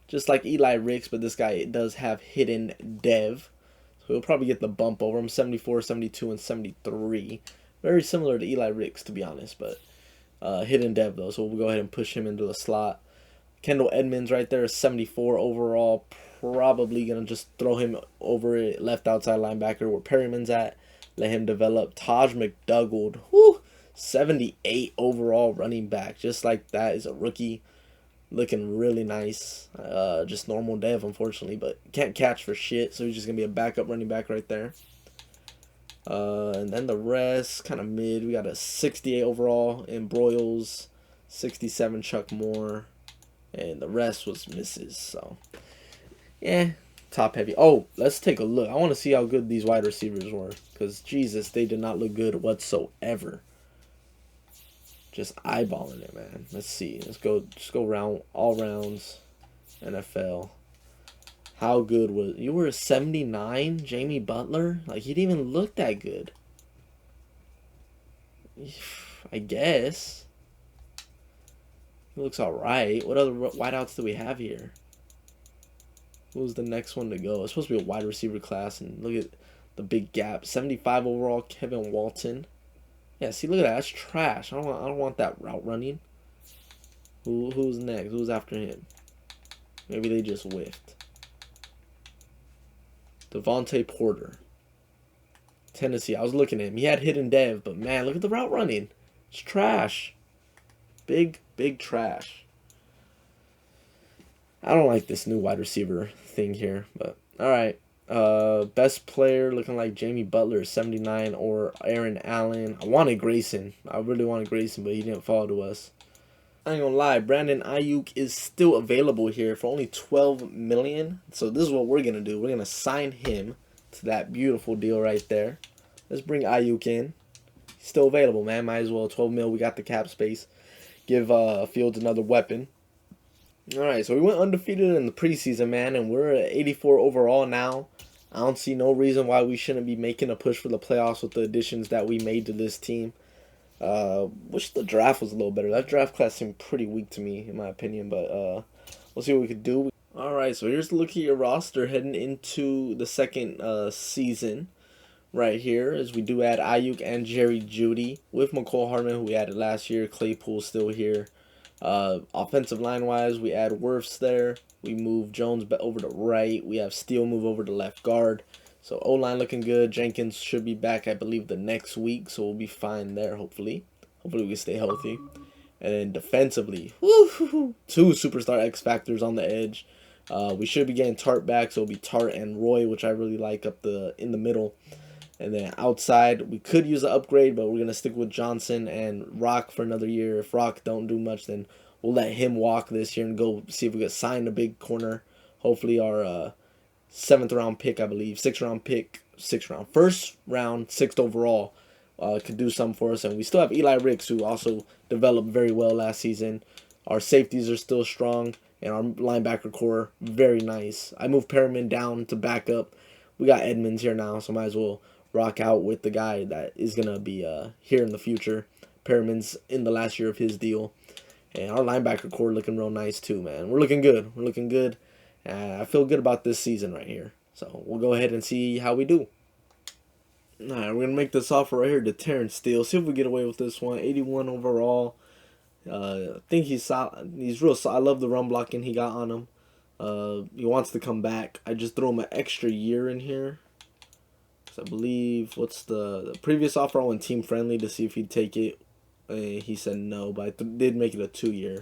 Just like Eli Ricks, but this guy does have Hidden Dev. So he'll probably get the bump over him. 74, 72, and 73. Very similar to Eli Ricks, to be honest, but Hidden Dev, though. So we'll go ahead and push him into the slot. Kendall Edmonds right there, 74 overall. Probably going to just throw him over at left outside linebacker where Perryman's at. Let him develop. Taj McDougald, 78 overall running back. Just like that, is a rookie. Looking really nice. Just normal Dev, unfortunately, but can't catch for shit. So he's just going to be a backup running back right there. And then the rest, kind of mid. We got a 68 overall in Broyles. 67 Chuck Moore. And the rest was misses. So, yeah, top heavy. Oh, let's take a look. I want to see how good these wide receivers were. Because, Jesus, they did not look good whatsoever. Just eyeballing it, man. Let's see. Let's go. Just go round all rounds. NFL. How good was you? Were a 79, Jamie Butler. Like he didn't even look that good. I guess. He looks all right. What other wideouts do we have here? Who's the next one to go? It's supposed to be a wide receiver class, and look at the big gap. 75 overall, Kevin Walton. Yeah, see, look at that. That's trash. I don't want that route running. Who's next? Who's after him? Maybe they just whiffed. Devontae Porter. Tennessee. I was looking at him. He had Hidden Dev, but man, look at the route running. It's trash. Big trash. I don't like this new wide receiver thing here, but alright. Best player looking like Jamie Butler, 79, or Aaron Allen. I wanted Grayson. I really wanted Grayson, but he didn't fall to us. I ain't gonna lie, Brandon Ayuk is still available here for only $12 million. So this is what we're gonna do. We're gonna sign him to that beautiful deal right there. Let's bring Ayuk in. He's still available, man. Might as well. 12 mil. We got the cap space. Give Fields another weapon. Alright, so we went undefeated in the preseason, man, and we're at 84 overall now. I don't see no reason why we shouldn't be making a push for the playoffs with the additions that we made to this team. Wish the draft was a little better. That draft class seemed pretty weak to me, in my opinion, but we'll see what we could do. Alright, so here's a look at your roster heading into the second season right here, as we do add Ayuk and Jerry Jeudy with McCole Hardman, who we added last year. Claypool still here. Offensive line wise, we add Wirfs there. We move Jones over to right. We have Steele move over to left guard. So O-line looking good. Jenkins should be back, I believe, the next week, so we'll be fine there, hopefully. Hopefully we can stay healthy. And then defensively, two superstar X factors on the edge. We should be getting Tart back, so it'll be Tart and Roy, which I really like up in the middle. And then outside, we could use an upgrade, but we're gonna stick with Johnson and Rock for another year. If Rock don't do much, then we'll let him walk this year and go see if we can sign a big corner. Hopefully our 7th round pick, I believe, 6th round pick, 6th round, 1st round, 6th overall, could do something for us. And we still have Eli Ricks, who also developed very well last season. Our safeties are still strong, and our linebacker core very nice. I moved Perriman down to back up. We got Edmonds here now, so might as well rock out with the guy that is gonna be here in the future. Perriman's in the last year of his deal. And our linebacker core looking real nice too, man. We're looking good. We're looking good. I feel good about this season right here. So we'll go ahead and see how we do. Alright, we're going to make this offer right here to Terrence Steele. See if we get away with this one. 81 overall. I think he's solid. He's real solid. I love the run blocking he got on him. He wants to come back. I just threw him an extra year in here. So I believe, what's the previous offer? I went team friendly to see if he'd take it. He said no, but I did make it a 2-year.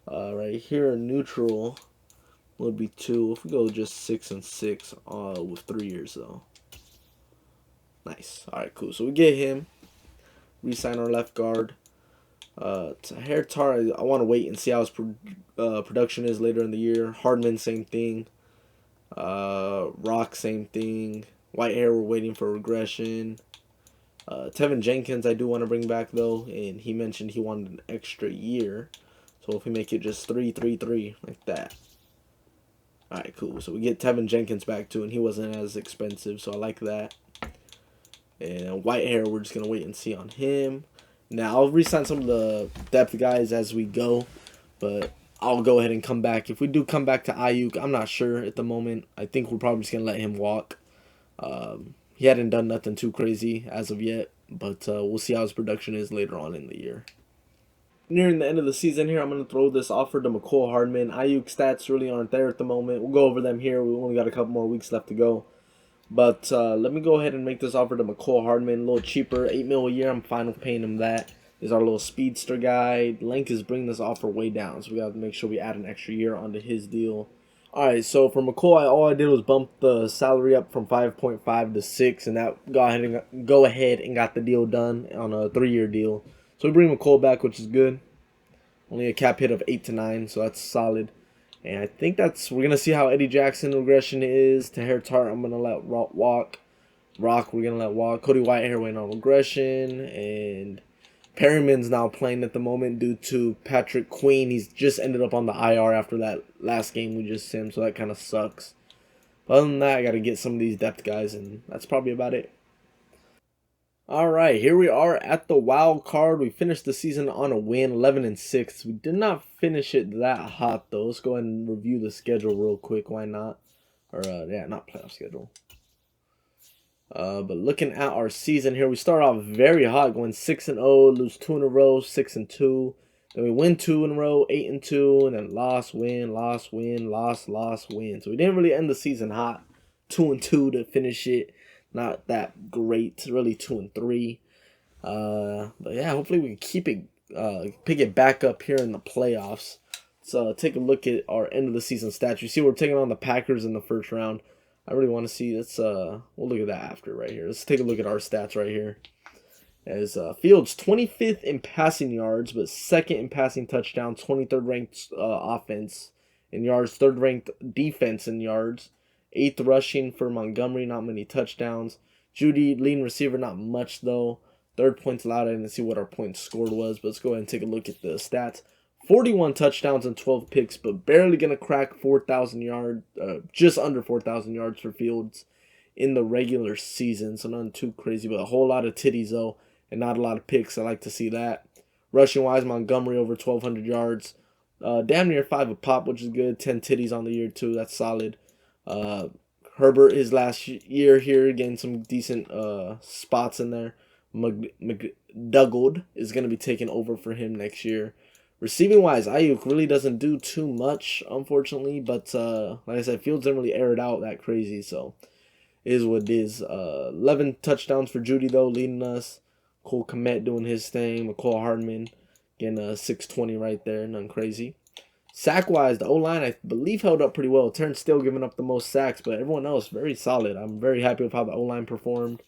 Right here, neutral would be 2. If we go just 6 and 6 with 3 years though. Nice. All right, cool. So we get him. Resign our left guard. To Tar, I want to wait and see how his production is later in the year. Hardman, same thing. Rock, same thing. Whitehair, we're waiting for regression. Tevin Jenkins, I do want to bring back though, and he mentioned he wanted an extra year. So if we make it just 3-3-3 like that. All right, cool. So we get Tevin Jenkins back too, and he wasn't as expensive, so I like that. And Whitehair, we're just gonna wait and see on him. Now I'll resign some of the depth guys as we go, but I'll go ahead and come back. If we do come back to Ayuk, I'm not sure at the moment. I think we're probably just gonna let him walk. He hadn't done nothing too crazy as of yet, but we'll see how his production is later on in the year. Nearing the end of the season here, I'm going to throw this offer to McCole Hardman. Ayuk stats really aren't there at the moment. We'll go over them here. We only got a couple more weeks left to go. But let me go ahead and make this offer to McCole Hardman. A little cheaper, $8 million a year. I'm fine with paying him that. He's our little speedster guy. Link is bringing this offer way down, so we got to make sure we add an extra year onto his deal. All right, so for McCole, all I did was bump the salary up from 5.5 to 6, and that go ahead and got the deal done on a 3-year deal. So we bring McCole back, which is good. Only a cap hit of 8 to 9, so that's solid. And I think we're gonna see how Eddie Jackson regression is. To Tart, I'm gonna let walk. Rock, we're gonna let walk. Cody Whitehair went on regression, and Perryman's now playing at the moment due to Patrick Queen. He's just ended up on the IR after that last game we just simmed, so that kind of sucks. But other than that, I got to get some of these depth guys, and that's probably about it. All right, here we are at the wild card. We finished the season on a win, 11 and 6. We did not finish it that hot though. Let's go ahead and review the schedule real quick. Why not? Or yeah, not playoff schedule. But looking at our season here, we start off very hot, going 6 and 0, lose 2 in a row, 6 and 2. Then we win 2 in a row, 8 and 2, and then loss, win, loss, win, loss, loss, win. So we didn't really end the season hot. 2 and 2 to finish it. Not that great, really 2 and 3. But yeah, hopefully we can keep it, pick it back up here in the playoffs. So take a look at our end of the season stats. You see, we're taking on the Packers in the first round. I really want to see. We'll look at that after right here. Let's take a look at our stats right here. As Fields 25th in passing yards, but 2nd in passing touchdowns, 23rd ranked offense in yards, 3rd ranked defense in yards, 8th rushing for Montgomery, not many touchdowns. Judy, leading receiver, not much though. 3rd points allowed. I didn't see what our points scored was, but let's go ahead and take a look at the stats. 41 touchdowns and 12 picks, but barely going to crack 4,000 yards, just under 4,000 yards for Fields in the regular season. So nothing too crazy, but a whole lot of titties though, and not a lot of picks. I like to see that. Rushing wise, Montgomery over 1,200 yards. Damn near 5 a pop, which is good. 10 titties on the year too. That's solid. Herbert, his last year here, getting some decent spots in there. McDougald is going to be taking over for him next year. Receiving wise, Ayuk really doesn't do too much, unfortunately. But like I said, Fields didn't really air it out that crazy, so it is what it is. 11 touchdowns for Judy though, leading us. Cole Kmet doing his thing. McCole Hardman getting a 620 right there, nothing crazy. Sack wise, the O-line I believe held up pretty well. Turn still giving up the most sacks, but everyone else very solid. I'm very happy with how the O-line performed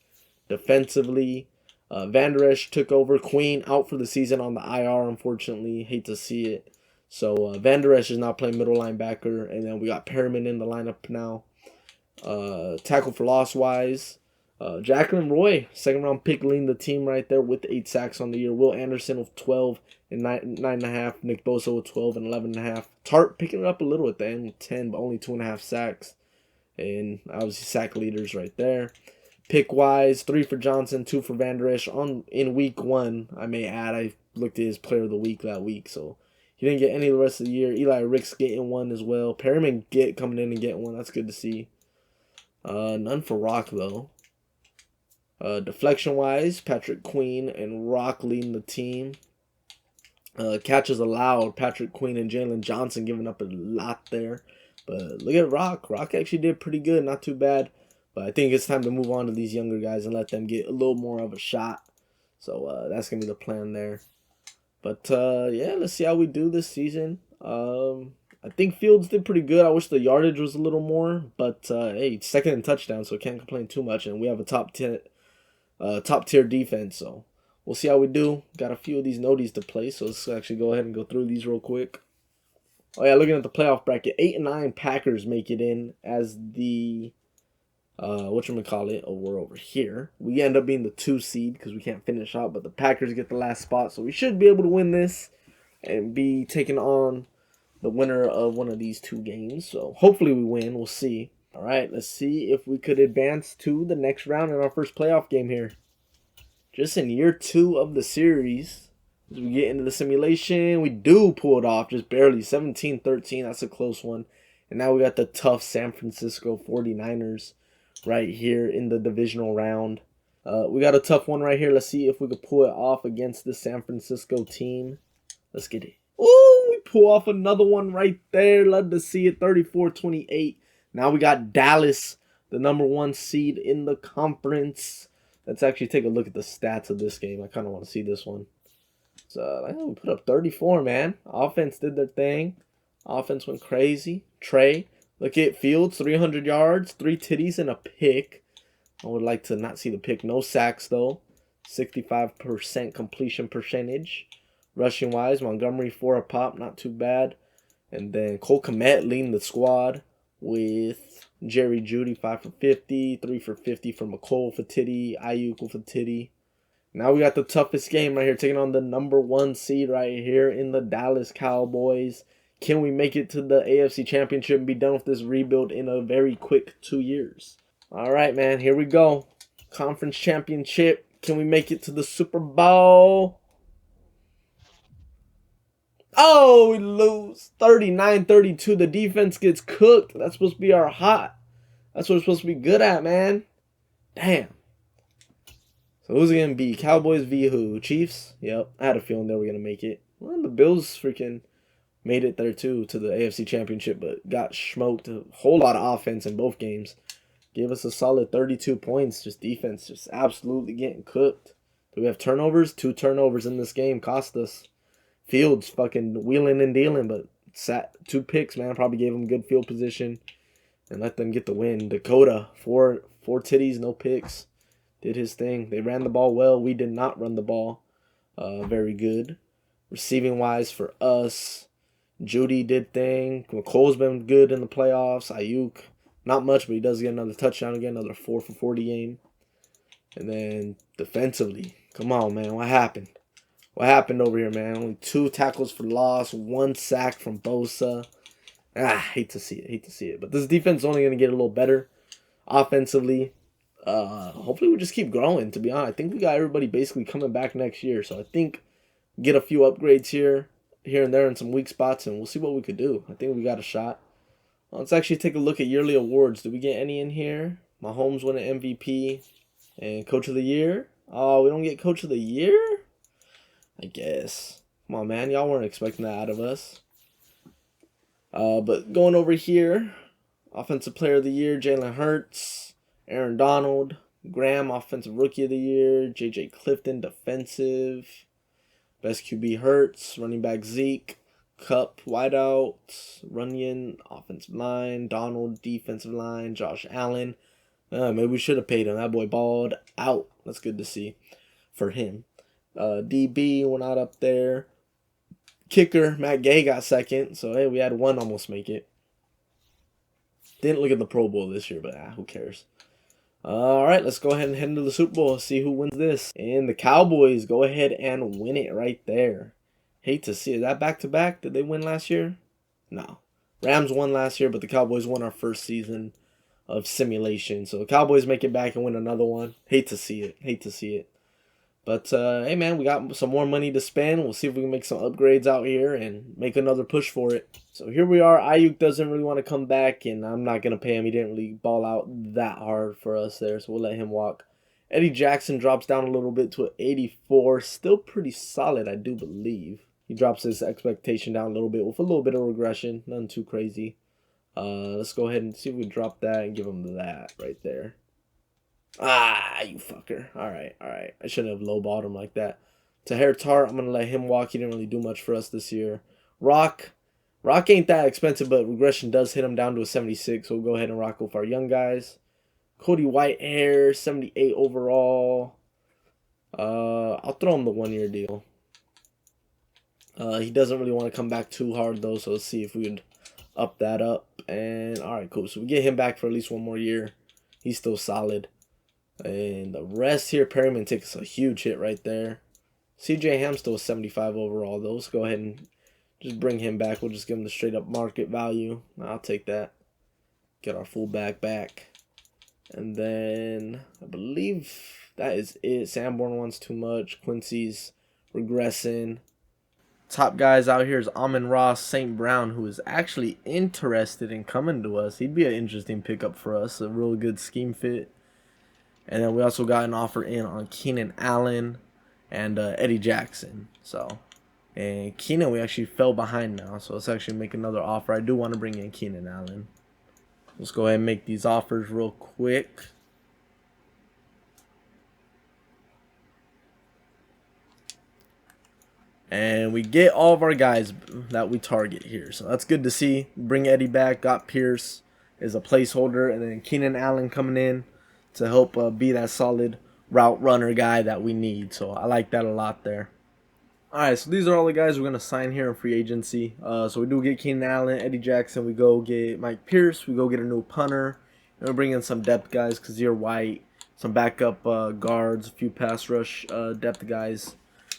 defensively. Van Der Esch took over. Queen out for the season on the IR, unfortunately. Hate to see it. So Van Der Esch is now playing middle linebacker, and then we got Perriman in the lineup now. Tackle for loss wise, Jacqueline Roy, 2nd round pick, leading the team right there with 8 sacks on the year. Will Anderson with 12 and 9.5. Nick Bosa with 12 and 11.5. Tart picking it up a little at the end with 10, but only 2.5 sacks. And obviously sack leaders right there. Pick wise, 3 for Johnson, 2 for Van Der Esch. In week 1, I may add, I looked at his player of the week that week, so he didn't get any the rest of the year. Eli Ricks getting 1 as well. Perriman coming in and getting 1. That's good to see. None for Rock though. Deflection wise, Patrick Queen and Rock leading the team. Catches allowed, Patrick Queen and Jalen Johnson giving up a lot there. But look at Rock. Rock actually did pretty good, not too bad. But I think it's time to move on to these younger guys and let them get a little more of a shot. So that's going to be the plan there. But yeah, let's see how we do this season. I think Fields did pretty good. I wish the yardage was a little more, but hey, second in touchdown, so can't complain too much. And we have a top tier defense, so we'll see how we do. Got a few of these noties to play, so let's actually go ahead and go through these real quick. Oh yeah, looking at the playoff bracket, 8 and 9 Packers make it in as the whatchamacallit. Oh, we're over here. We end up being the 2 seed because we can't finish out, but the Packers get the last spot, so we should be able to win this and be taking on the winner of one of these 2 games. So hopefully we win. We'll see. All right, let's see if we could advance to the next round in our first playoff game here. Just in year 2 of the series, as we get into the simulation, we do pull it off, just barely. 17-13, that's a close one. And now we got the tough San Francisco 49ers right here in the divisional round. We got a tough one right here. Let's see if we could pull it off against the San Francisco team. Let's get it. Oh, we pull off another one right there. Love to see it. 34-28. Now we got Dallas, the number 1 seed in the conference. Let's actually take a look at the stats of this game. I kind of want to see this one. So we put up 34, man. Offense did their thing. Offense went crazy. Trey, look at Fields, 300 yards, 3 titties, and a pick. I would like to not see the pick. No sacks, though. 65% completion percentage. Rushing wise, Montgomery 4 a pop, not too bad. And then Cole Kmet leading the squad with Jerry Jeudy 5 for 50, 3 for 50 for McCole for titty, Ayuk for titty. Now we got the toughest game right here, taking on the number 1 seed right here in the Dallas Cowboys. Can we make it to the AFC Championship and be done with this rebuild in a very quick 2 years? All right, man, here we go. Conference Championship. Can we make it to the Super Bowl? Oh, we lose 39-32. The defense gets cooked. That's supposed to be our hot. That's what we're supposed to be good at, man. Damn. So who's it going to be? Cowboys v. who? Chiefs? Yep. I had a feeling they were going to make it. Well, the Bills freaking made it there too to the AFC Championship, but got smoked. A whole lot of offense in both games. Gave us a solid 32 points. Just defense just absolutely getting cooked. Do we have turnovers? 2 turnovers in this game cost us. Fields fucking wheeling and dealing, but 2 picks, man. Probably gave them good field position and let them get the win. Dakota, four titties, no picks. Did his thing. They ran the ball well. We did not run the ball very good. Receiving wise for us, Judy did thing. McCole's been good in the playoffs. Ayuk, not much, but he does get another touchdown again, another 4 for 40 game. And then defensively, come on, man. What happened? What happened over here, man? Only 2 tackles for loss, 1 sack from Bosa. Hate to see it. But this defense is only going to get a little better offensively. Hopefully we just keep growing, to be honest. I think we got everybody basically coming back next year. So I think get a few upgrades here and there in some weak spots, and we'll see what we could do. I think we got a shot. Let's actually take a look at yearly awards. Did we get any in here? Mahomes won an MVP and Coach of the Year. Oh, we don't get Coach of the Year? I guess. Come on, man. Y'all weren't expecting that out of us. But going over here, Offensive Player of the Year, Jalen Hurts, Aaron Donald, Graham, Offensive Rookie of the Year, J.J. Clifton, Defensive, Best QB Hurts, Running Back Zeke, Cup, Wideout, Runyon, Offensive Line, Donald, Defensive Line, Josh Allen. Maybe we should have paid him. That boy balled out. That's good to see for him. DB, we're not up there. Kicker, Matt Gay got second. So, hey, we had 1 almost make it. Didn't look at the Pro Bowl this year, but who cares? All right, let's go ahead and head into the Super Bowl. See who wins this. And the Cowboys go ahead and win it right there. Hate to see it. Is that back-to-back? Did they win last year? No. Rams won last year, but the Cowboys won our first season of simulation. So the Cowboys make it back and win another one. Hate to see it. But, hey, man, we got some more money to spend. We'll see if we can make some upgrades out here and make another push for it. So here we are. Ayuk doesn't really want to come back, and I'm not going to pay him. He didn't really ball out that hard for us there, so we'll let him walk. Eddie Jackson drops down a little bit to an 84. Still pretty solid, I do believe. He drops his expectation down a little bit with a little bit of regression. Nothing too crazy. Let's go ahead and see if we drop that and give him that right there. You fucker. All right. I shouldn't have lowballed him like that. Tahir Tart, I'm going to let him walk. He didn't really do much for us this year. Rock, Rock ain't that expensive, but regression does hit him down to a 76. So we'll go ahead and rock with our young guys. Cody Whitehair, 78 overall. I'll throw him the 1-year deal. He doesn't really want to come back too hard though, so let's see if we could up that up. And all right, cool. So we get him back for at least 1 more year. He's still solid. And the rest here, Perryman takes a huge hit right there. CJ Ham still 75 overall though. Let's go ahead and just bring him back. We'll just give him the straight up market value. I'll take that. Get our fullback back. And then I believe that is it. Sanborn wants too much. Quincy's regressing. Top guys out here is Amon-Ra St. Brown, who is actually interested in coming to us. He'd be an interesting pickup for us. A real good scheme fit. And then we also got an offer in on Keenan Allen and Eddie Jackson. So, and Keenan, we actually fell behind now. So let's actually make another offer. I do want to bring in Keenan Allen. Let's go ahead and make these offers real quick. And we get all of our guys that we target here. So that's good to see. Bring Eddie back. Got Pierce as a placeholder. And then Keenan Allen coming in to help be that solid route runner guy that we need. So I like that a lot there. Alright, so these are all the guys we're going to sign here in free agency. So we do get Keenan Allen, Eddie Jackson. We go get Mike Pierce. We go get a new punter. And we bring in some depth guys, Kazir White, some backup guards, a few pass rush depth guys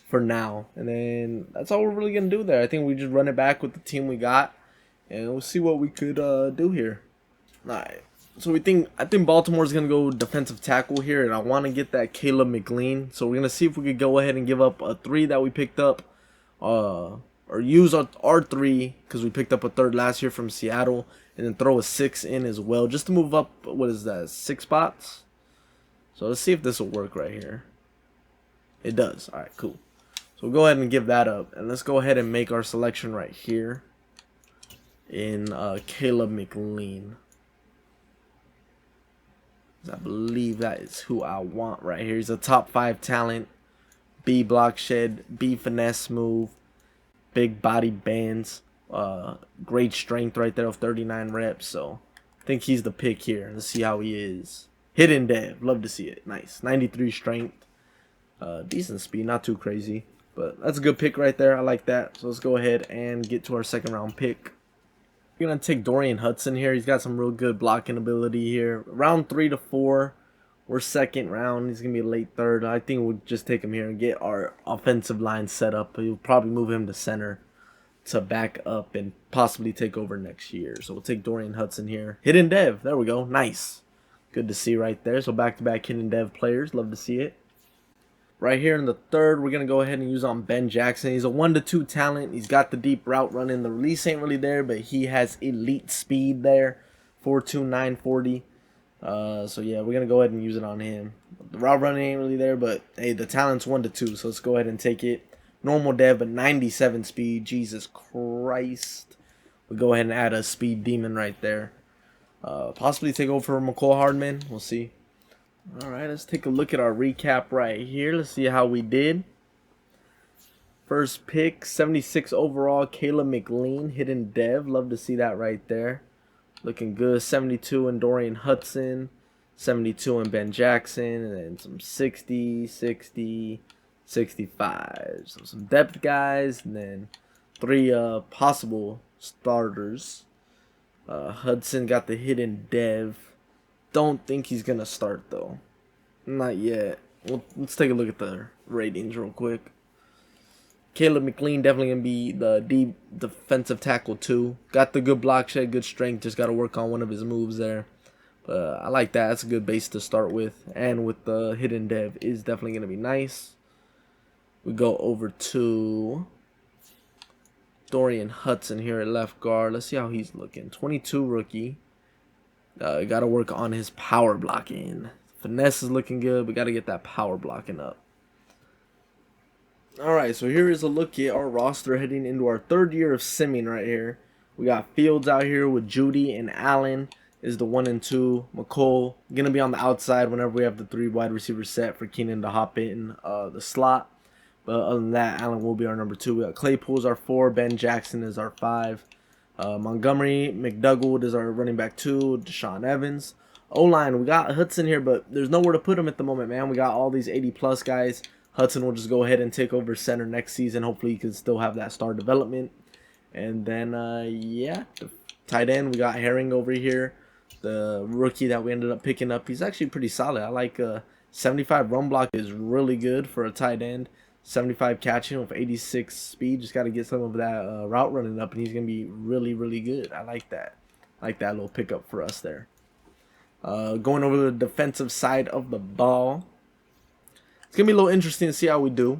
for now. And then that's all we're really going to do there. I think we just run it back with the team we got. And we'll see what we could do here. Alright. So I think Baltimore's going to go defensive tackle here, and I want to get that Caleb McLean. So we're going to see if we could go ahead and give up a 3 that we picked up, or use our 3 because we picked up a 3rd last year from Seattle, and then throw a 6 in as well just to move up, what is that, 6 spots? So let's see if this will work right here. It does. All right, cool. So we'll go ahead and give that up, and let's go ahead and make our selection right here in Caleb McLean. I believe that is who I want right here. He's a top 5 talent. B block shed, B finesse move, big body bands, great strength right there of 39 reps. So I think he's the pick here. Let's see how he is. Hidden dev, love to see it. Nice, 93 strength, decent speed, not too crazy, but that's a good pick right there. I like that. So let's go ahead and get to our 2nd round pick. We're going to take Dorian Hudson here. He's got some real good blocking ability here. Round 3 to 4. We're 2nd round. He's going to be a late 3rd. I think we'll just take him here and get our offensive line set up. We'll probably move him to center to back up and possibly take over next year. So we'll take Dorian Hudson here. Hidden dev. There we go. Nice. Good to see right there. So back-to-back hidden dev players. Love to see it. Right here in the 3rd, we're going to go ahead and use on Ben Jackson. He's a 1-2 talent. He's got the deep route running. The release ain't really there, but he has elite speed there. 4.2, 940. So, yeah, we're going to go ahead and use it on him. The route running ain't really there, but, hey, the talent's 1-2, so let's go ahead and take it. Normal dev, but 97 speed. Jesus Christ. We go ahead and add a speed demon right there. Possibly take over for McCole Hardman. We'll see. Alright, let's take a look at our recap right here. Let's see how we did. First pick, 76 overall, Caleb McLean, hidden dev. Love to see that right there. Looking good. 72 in Dorian Hudson, 72 in Ben Jackson, and then some 60, 60, 65. So some depth guys, and then 3 possible starters. Hudson got the hidden dev. Don't think he's going to start, though. Not yet. Well, let's take a look at the ratings real quick. Caleb McLean definitely going to be the deep defensive tackle, too. Got the good block shed, good strength. Just got to work on one of his moves there. But I like that. That's a good base to start with. And with the hidden dev is definitely going to be nice. We go over to Dorian Hudson here at left guard. Let's see how he's looking. 22 rookie. Got to work on his power blocking. Finesse is looking good, but got to get that power blocking up. Alright, so here is a look at our roster heading into our 3rd year of simming right here. We got Fields out here with Judy, and Allen is the 1 and 2. McCole going to be on the outside whenever we have the 3 wide receivers set for Keenan to hop in the slot. But other than that, Allen will be our number 2. We got Claypool's our 4. Ben Jackson is our 5. Montgomery, McDougald is our running back 2, Deshaun Evans. O-line, we got Hudson here, but there's nowhere to put him at the moment, man. We got all these 80-plus guys. Hudson will just go ahead and take over center next season. Hopefully he can still have that star development. And then, yeah, the tight end, we got Herring over here. The rookie that we ended up picking up, he's actually pretty solid. I like 75 run block is really good for a tight end. 75 catching with 86 speed. Just got to get some of that route running up, and he's going to be really, really good. I like that. I like that little pickup for us there. Going over the defensive side of the ball. It's going to be a little interesting to see how we do.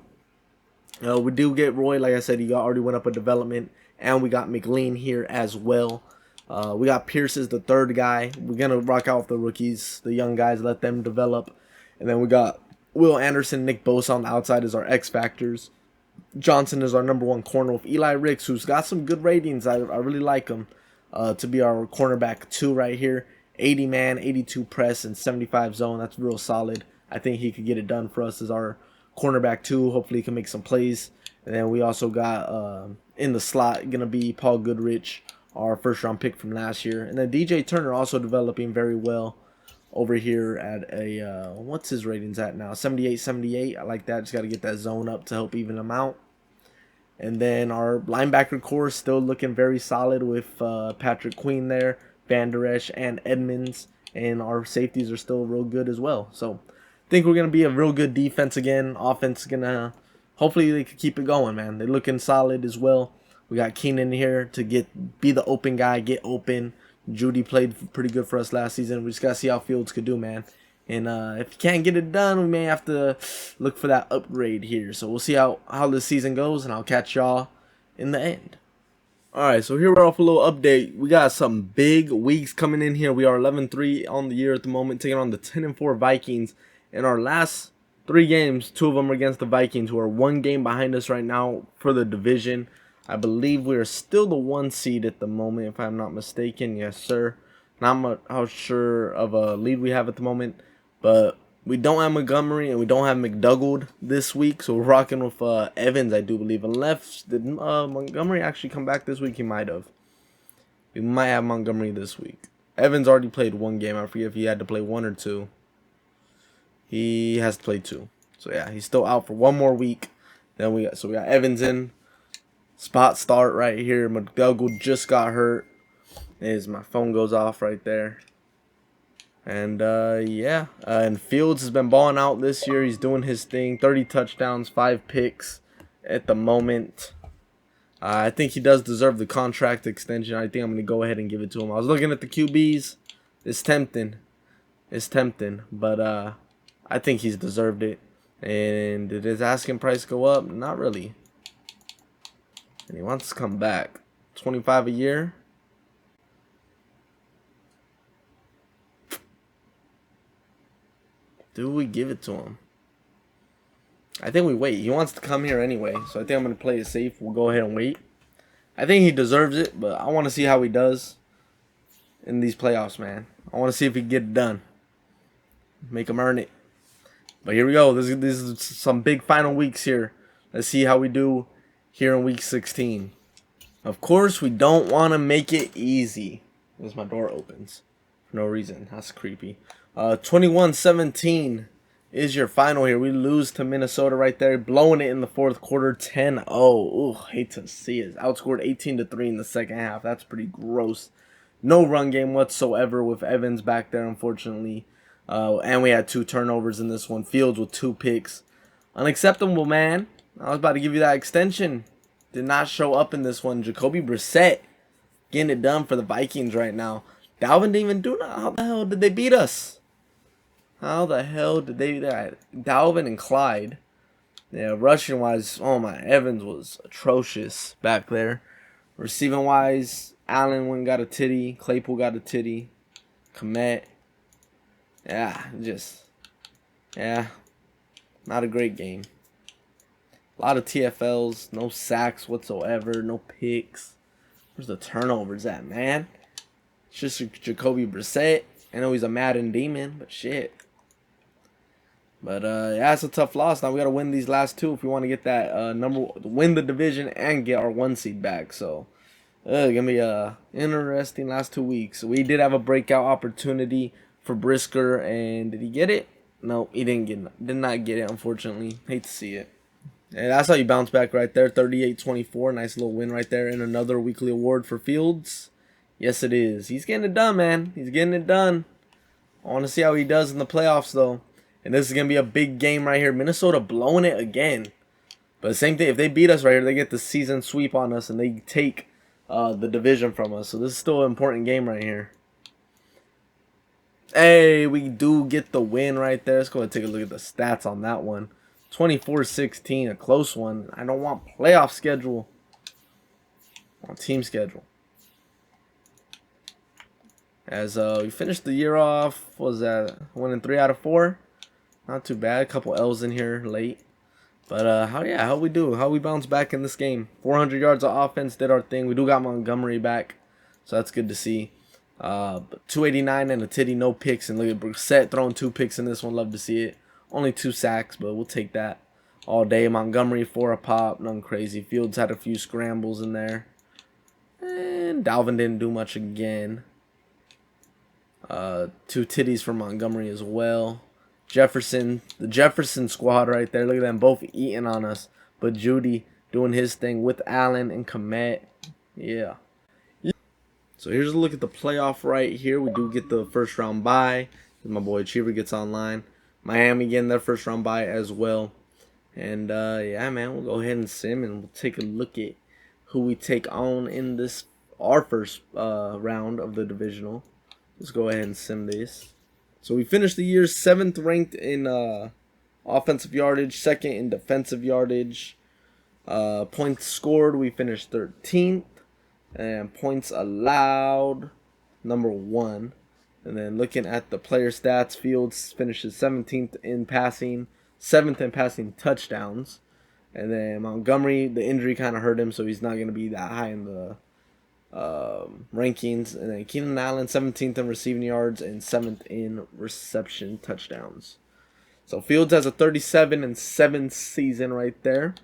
We do get Roy, like I said, he already went up a development. And we got McLean here as well. We got Pierce as the third guy. We're going to rock out with the rookies, the young guys, let them develop. And then we got Will Anderson, Nick Bosa on the outside as our X Factors. Johnson is our #1 corner with Eli Ricks, who's got some good ratings. I really like him to be our cornerback 2 right here. 80 man, 82 press, and 75 zone. That's real solid. I think he could get it done for us as our cornerback 2. Hopefully he can make some plays. And then we also got in the slot going to be Paul Goodrich, our first-round pick from last year. And then DJ Turner also developing very well over here at a, what's his ratings at now? 78. I like that. Just got to get that zone up to help even him out. And then our linebacker core still looking very solid with Patrick Queen there, Van Der Esch, and Edmonds. And our safeties are still real good as well. So I think we're going to be a real good defense again. Offense is going to, hopefully they can keep it going, man. They're looking solid as well. We got Keenan here to be the open guy, get open. Judy played pretty good for us last season. We just got to see how Fields could do, man. And if you can't get it done, we may have to look for that upgrade here. So we'll see how this season goes, and I'll catch y'all in the end. Alright, so here we're off a little update. We got some big weeks coming in here. We are 11-3 on the year at the moment, taking on the 10-4 Vikings. In our last 3 games, 2 of them are against the Vikings, who are 1 game behind us right now for the division. I believe we are still the 1 seed at the moment, if I'm not mistaken. Yes, sir. Not much how sure of a lead we have at the moment, but we don't have Montgomery and we don't have McDougald this week, so we're rocking with Evans, I do believe. Unless did Montgomery actually come back this week? He might have. We might have Montgomery this week. Evans already played 1 game. I forget if he had to play 1 or 2. He has to play 2. So yeah, he's still out for 1 more week. Then we got Evans in. Spot start right here. McDougald just got hurt. My phone goes off right there. And yeah. And Fields has been balling out this year. He's doing his thing. 30 touchdowns, 5 picks at the moment. I think he does deserve the contract extension. I think I'm going to go ahead and give it to him. I was looking at the QBs. It's tempting. But I think he's deserved it. And did his asking price go up? Not really. And he wants to come back. 25 a year. Do we give it to him? I think we wait. He wants to come here anyway, so I think I'm going to play it safe. We'll go ahead and wait. I think he deserves it, but I want to see how he does in these playoffs, man. I want to see if he can get it done. Make him earn it. But here we go. This is some big final weeks here. Let's see how we do here in week 16. Of course, we don't want to make it easy. As my door opens for no reason. That's creepy. 21-17 is your final here. We lose to Minnesota right there, blowing it in the 4th quarter, 10-0. Ooh, hate to see it. Outscored 18-3 in the second half. That's pretty gross. No run game whatsoever with Evans back there, unfortunately. And we had 2 turnovers in this one. Fields with 2 picks. Unacceptable, man. I was about to give you that extension. Did not show up in this one. Jacoby Brissett getting it done for the Vikings right now. Dalvin didn't even do that. How the hell did they beat us? How the hell did they do that? Dalvin and Clyde. Yeah, rushing wise, oh my, Evans was atrocious back there. Receiving wise, Allen went and got a titty. Claypool got a titty. Komet. Yeah, not a great game. A lot of TFLs, no sacks whatsoever, no picks. Where's the turnovers at, man? It's just Jacoby Brissett. I know he's a Madden demon, but shit. But yeah, it's a tough loss. Now we gotta win these last 2 if we want to get that win the division and get our 1 seed back. So Gonna be a interesting last 2 weeks. We did have a breakout opportunity for Brisker, and did he get it? No, he did not get it, unfortunately. Hate to see it. And that's how you bounce back right there. 38-24. Nice little win right there. And another weekly award for Fields. Yes, it is. He's getting it done, man. He's getting it done. I want to see how he does in the playoffs, though. And this is going to be a big game right here. Minnesota blowing it again. But same thing. If they beat us right here, they get the season sweep on us. And they take the division from us. So this is still an important game right here. Hey, we do get the win right there. Let's go ahead and take a look at the stats on that one. 24-16, a close one. I don't want playoff schedule. I want team schedule. As we finished the year off, what was that? Winning 3 out of 4. Not too bad. A couple L's in here late. But how we do? How we bounce back in this game? 400 yards of offense, did our thing. We do got Montgomery back, so that's good to see. 289 and a titty, no picks, and look at Brissett throwing 2 picks in this one. Love to see it. Only 2 sacks, but we'll take that all day. Montgomery 4 a pop, nothing crazy. Fields had a few scrambles in there, and Dalvin didn't do much again. 2 titties for Montgomery as well. Jefferson, the Jefferson squad right there. Look at them both eating on us. But Judy doing his thing with Allen and Komet. Yeah. So here's a look at the playoff right here. We do get the first round bye. My boy Cheever gets online. Miami getting their first round bye as well. And yeah, man, we'll go ahead and sim and we'll take a look at who we take on in this our first round of the divisional. Let's go ahead and sim this. So we finished the year 7th ranked in offensive yardage, 2nd in defensive yardage. Points scored, we finished 13th. And points allowed, number 1. And then looking at the player stats, Fields finishes 17th in passing, 7th in passing touchdowns. And then Montgomery, the injury kind of hurt him, so he's not going to be that high in the rankings. And then Keenan Allen 17th in receiving yards and 7th in reception touchdowns. So Fields has a 37-7 season right there,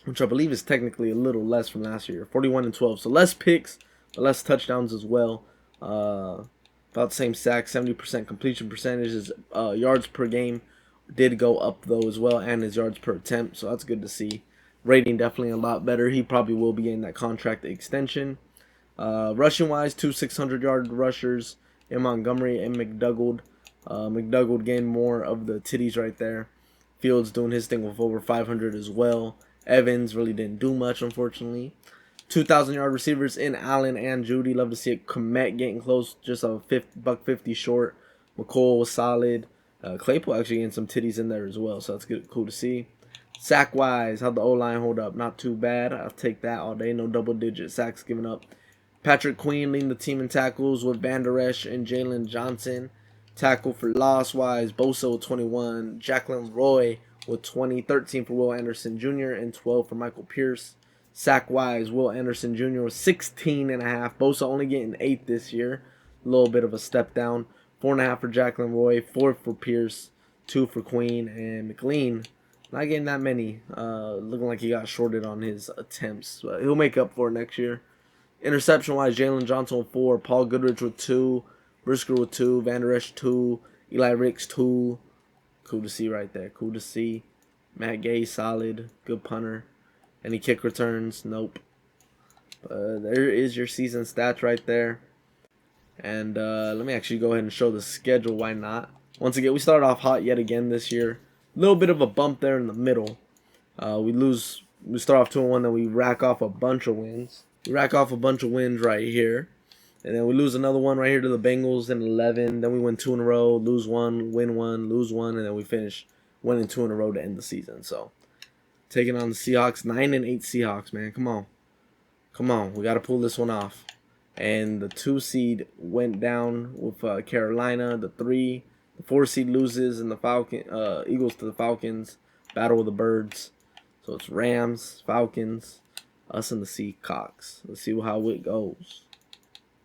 which I believe is technically a little less from last year. 41-12, so less picks, but less touchdowns as well. About the same sacks, 70% completion percentage. His yards per game did go up though as well, and his yards per attempt, so that's good to see. Rating definitely a lot better. He probably will be getting that contract extension. Rushing wise, 2 600-yard rushers in Montgomery and McDougald. McDougald gained more of the titties right there. Fields doing his thing with over 500 as well. Evans really didn't do much, unfortunately. 2,000-yard receivers in Allen and Judy. Love to see it. Komet getting close, just a $1.50 short. McColl was solid. Claypool actually getting some titties in there as well, so that's good, cool to see. Sack-wise, how'd the O-line hold up? Not too bad. I'll take that all day. No double-digit sacks given up. Patrick Queen leading the team in tackles with Van Der Esch and Jalen Johnson. Tackle for loss-wise, Bosa with 21. Jacqueline Roy with 20. 13 for Will Anderson Jr. and 12 for Michael Pierce. Sack-wise, Will Anderson Jr. was 16.5. Bosa only getting 8 this year. A little bit of a step down. 4.5 for Jacqueline Roy. 4 for Pierce. 2 for Queen. And McLean, not getting that many. Looking like he got shorted on his attempts. But he'll make up for it next year. Interception-wise, Jalen Johnson with 4. Paul Goodrich with 2. Brisker with 2. Van Der Esch 2. Eli Ricks 2. Cool to see right there. Cool to see. Matt Gay, solid. Good punter. Any kick returns? Nope. There is your season stats right there. And let me actually go ahead and show the schedule. Why not? Once again, we started off hot yet again this year. A little bit of a bump there in the middle. We start off 2-1, then we rack off a bunch of wins. We rack off a bunch of wins right here. And then we lose another one right here to the Bengals in 11. Then we win 2 in a row, lose 1, win 1, lose 1, and then we finish winning 2 in a row to end the season. So, taking on the Seahawks, 9-8 Seahawks, man. Come on. Come on. We got to pull this one off. And the 2 seed went down with Carolina. The 4 seed loses, and the Eagles to the Falcons. Battle of the Birds. So it's Rams, Falcons, us and the Seahawks. Let's see how it goes.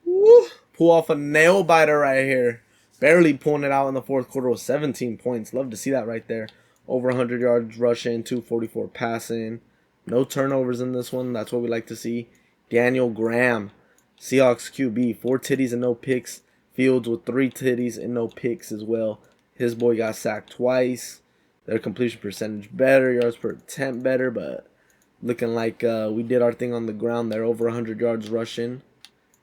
Woo! Pull off a nail biter right here. Barely pulling it out in the 4th quarter with 17 points. Love to see that right there. Over 100 yards rushing, 244 passing. No turnovers in this one. That's what we like to see. Daniel Graham, Seahawks QB, 4 titties and no picks. Fields with 3 titties and no picks as well. His boy got sacked twice. Their completion percentage better, yards per attempt better, but looking like we did our thing on the ground. They're over 100 yards rushing,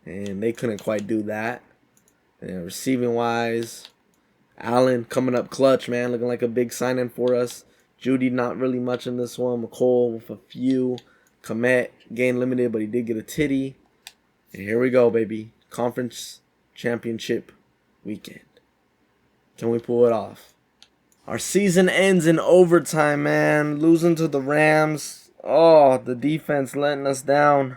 and they couldn't quite do that. And receiving wise, Allen coming up clutch, man, looking like a big signing for us. Judy not really much in this one. McCole with a few. Komet gained limited, but he did get a titty. And here we go, baby. Conference championship weekend. Can we pull it off? Our season ends in overtime, man. Losing to the Rams. Oh, the defense letting us down.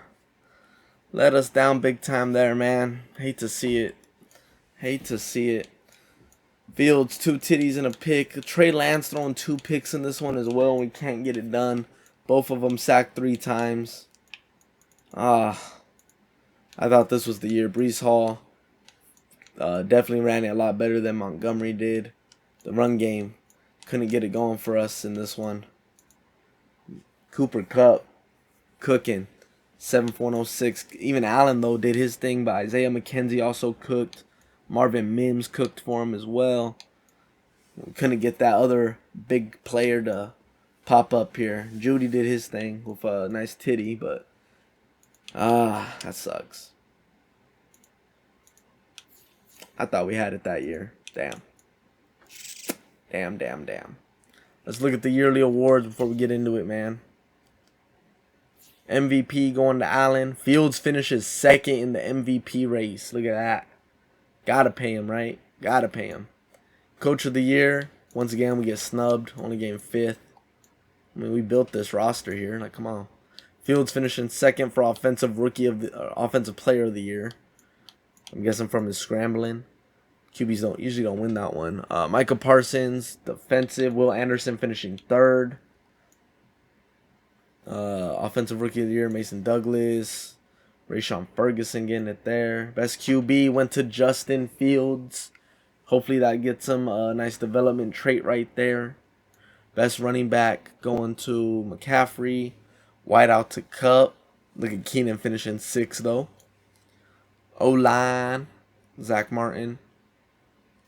Let us down big time there, man. Hate to see it. Hate to see it. Fields, 2 titties and a pick. Trey Lance throwing 2 picks in this one as well. We can't get it done. Both of them sacked 3 times. I thought this was the year. Breece Hall definitely ran it a lot better than Montgomery did. The run game couldn't get it going for us in this one. Cooper Kupp cooking. 7.106. Even Allen, though, did his thing, but Isaiah McKenzie also cooked. Marvin Mims cooked for him as well. We couldn't get that other big player to pop up here. Judy did his thing with a nice titty, but that sucks. I thought we had it that year. Damn. Damn. Let's look at the yearly awards before we get into it, man. MVP going to Allen. Fields finishes second in the MVP race. Look at that. Gotta pay him, right? Gotta pay him. Coach of the year. Once again, we get snubbed. Only game 5th. I mean, we built this roster here. Like, come on. Fields finishing second for offensive player of the year. I'm guessing from his scrambling. QBs usually don't win that one. Micah Parsons, defensive. Will Anderson finishing 3rd. Offensive rookie of the year, Mason Douglas. Rashawn Ferguson getting it there. Best QB went to Justin Fields. Hopefully that gets him a nice development trait right there. Best running back going to McCaffrey. Whiteout to Kupp. Look at Keenan finishing 6th though. O-line, Zach Martin.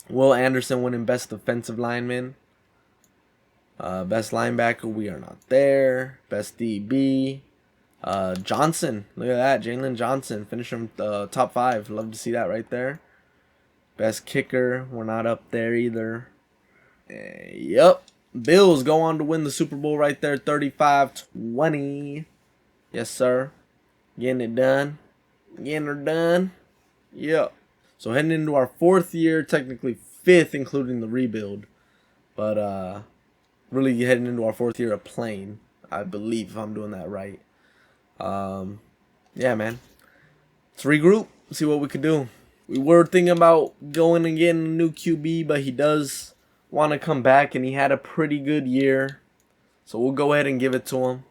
Will Anderson winning best defensive lineman. Best linebacker, we are not there. Best DB. Johnson, look at that. Jalen Johnson finishing top 5. Love to see that right there. Best kicker, we're not up there either. Yep. Bills go on to win the Super Bowl right there. 35-20. Yes, sir. Getting it done. Getting her done. Yep. So heading into our 4th year, technically 5th including the rebuild. But really heading into our 4th year of playing, I believe, if I'm doing that right. Yeah, man. Let's regroup, see what we could do. We were thinking about going and getting a new QB, but he does want to come back, and he had a pretty good year. So we'll go ahead and give it to him.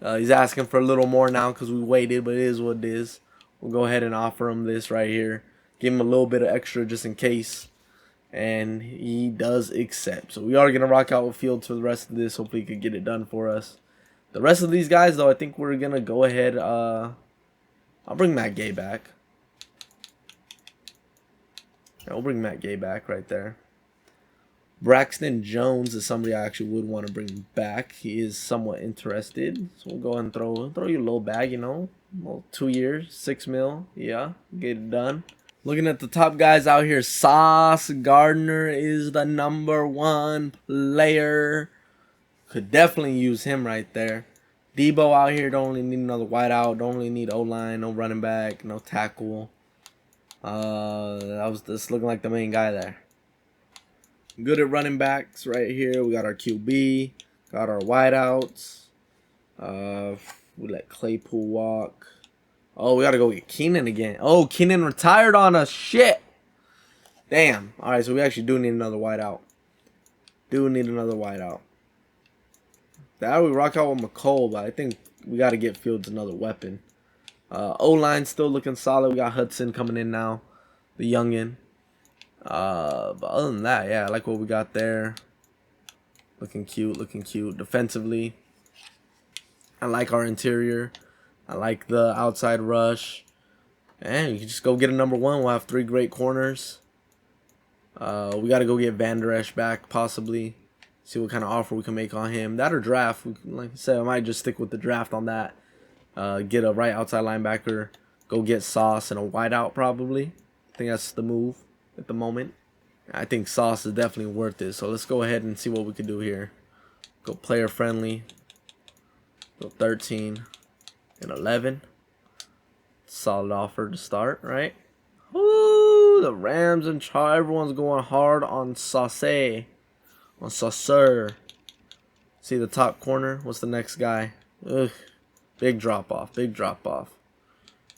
He's asking for a little more now because we waited, but it is what it is. We'll go ahead and offer him this right here. Give him a little bit of extra just in case. And he does accept. So we are going to rock out with Fields for the rest of this. Hopefully he can get it done for us. The rest of these guys, though, I think we're going to go ahead. I'll bring Matt Gay back. I'll bring Matt Gay back right there. Braxton Jones is somebody I actually would want to bring back. He is somewhat interested. So we'll go ahead and throw you a little bag, you know. Well, 2 years, $6 million. Yeah, get it done. Looking at the top guys out here, Sauce Gardner is the #1 player. Could definitely use him right there. Debo out here don't really need another wideout. Don't really need O-line, no running back, no tackle. That was just looking like the main guy there. Good at running backs right here. We got our QB, got our wideouts. We let Claypool walk. Oh, we gotta go get Keenan again. Oh, Keenan retired on us. Shit. Damn. All right, so we actually do need another wideout. That we rock out with McCole, but I think we got to get Fields another weapon. O-line still looking solid. We got Hudson coming in now, the youngin. But other than that, yeah, I like what we got there. Looking cute. Defensively, I like our interior. I like the outside rush. And you can just go get a number 1. We'll have 3 great corners. We got to go get Van Der Esch back, possibly. See what kind of offer we can make on him. That or draft. Like I said, I might just stick with the draft on that. Get a right outside linebacker. Go get Sauce and a wideout, probably. I think that's the move at the moment. I think Sauce is definitely worth it. So let's go ahead and see what we can do here. Go player friendly. Go 13 and 11. Solid offer to start, right? Ooh, the Rams and everyone's going hard on Sauce. On Saucer. See the top corner? What's the next guy? Ugh. Big drop off. Big drop off.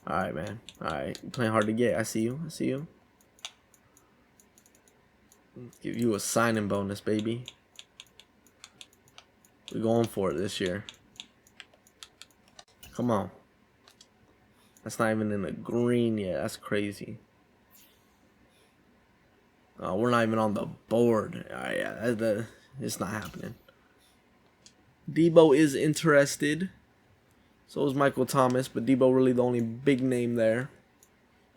Alright, man. Alright. You're playing hard to get. I see you. I see you. Let's give you a signing bonus, baby. We're going for it this year. Come on. That's not even in the green yet. That's crazy. We're not even on the board. Alright, yeah, it's not happening. Debo is interested. So is Michael Thomas, but Debo really the only big name there.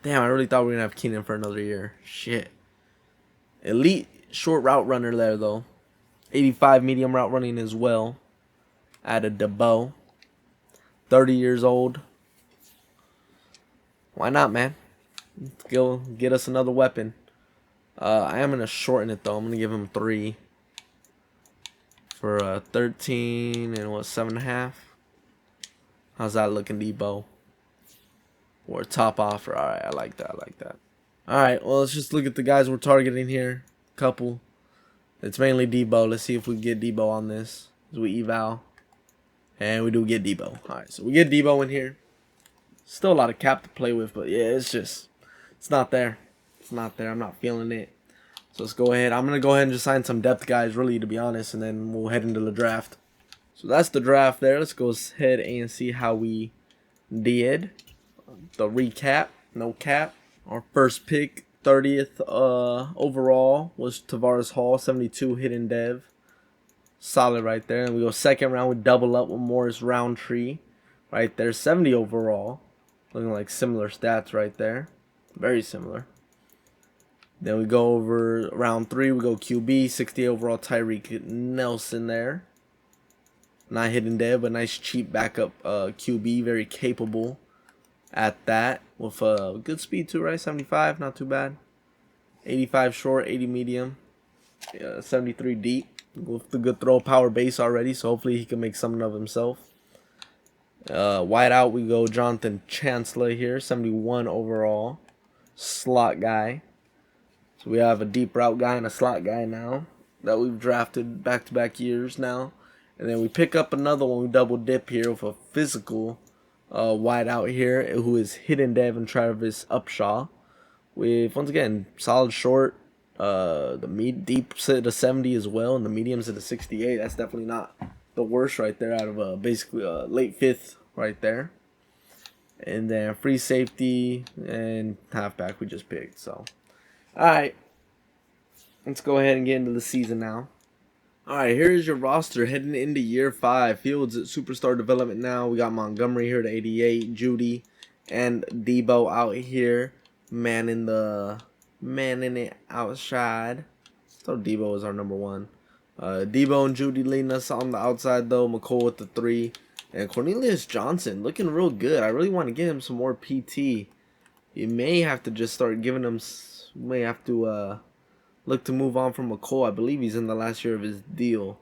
Damn, I really thought we were going to have Keenan for another year. Shit. Elite short route runner there, though. 85 medium route running as well. Added Debo. 30 years old. Why not, man? Let's go get us another weapon. I am going to shorten it, though. I'm going to give him 3. For 13 and what, 7.5? How's that looking, Debo? Or top offer. Alright, I like that. I like that. Alright, well, let's just look at the guys we're targeting here. Couple. It's mainly Debo. Let's see if we get Debo on this. As we eval. And we do get Debo. Alright, so we get Debo in here. Still a lot of cap to play with, but yeah, it's not there. It's not there. I'm not feeling it. So let's go ahead. I'm going to go ahead and just sign some depth guys, really, to be honest, and then we'll head into the draft. So that's the draft there. Let's go ahead and see how we did. The recap, no cap. Our first pick, 30th overall, was Tavares Hall, 72 hidden dev. Solid right there. And we go second round, we double up with Morris Roundtree. Right there, 70 overall. Looking like similar stats right there. Very similar. Then we go over round 3, we go QB, 60 overall Tyreek Nelson there. Not hidden dev, but nice cheap backup QB, very capable at that. With good speed too, right? 75, not too bad. 85 short, 80 medium, 73 deep. With the good throw power base already, so hopefully he can make something of himself. Wide out, we go Jonathan Chancellor here, 71 overall. Slot guy. So we have a deep route guy and a slot guy now that we've drafted back-to-back years now. And then we pick up another one. We double dip here with a physical wide out here who is hidden dev and Travis Upshaw. With, once again, solid short. The deep set to 70 as well, and the mediums at the 68. That's definitely not the worst right there out of basically late 5th right there. And then free safety and halfback we just picked. So, alright. Let's go ahead and get into the season now. Alright, here's your roster heading into year 5. Fields at superstar development now. We got Montgomery here to 88, Judy, and Debo out here. Man in it outside. So Debo is our number 1. Debo and Judy leading us on the outside though. McCoy with the 3. And Cornelius Johnson looking real good. I really want to get him some more PT. You may have to just start giving him. May have to look to move on from McCoy. I believe he's in the last year of his deal.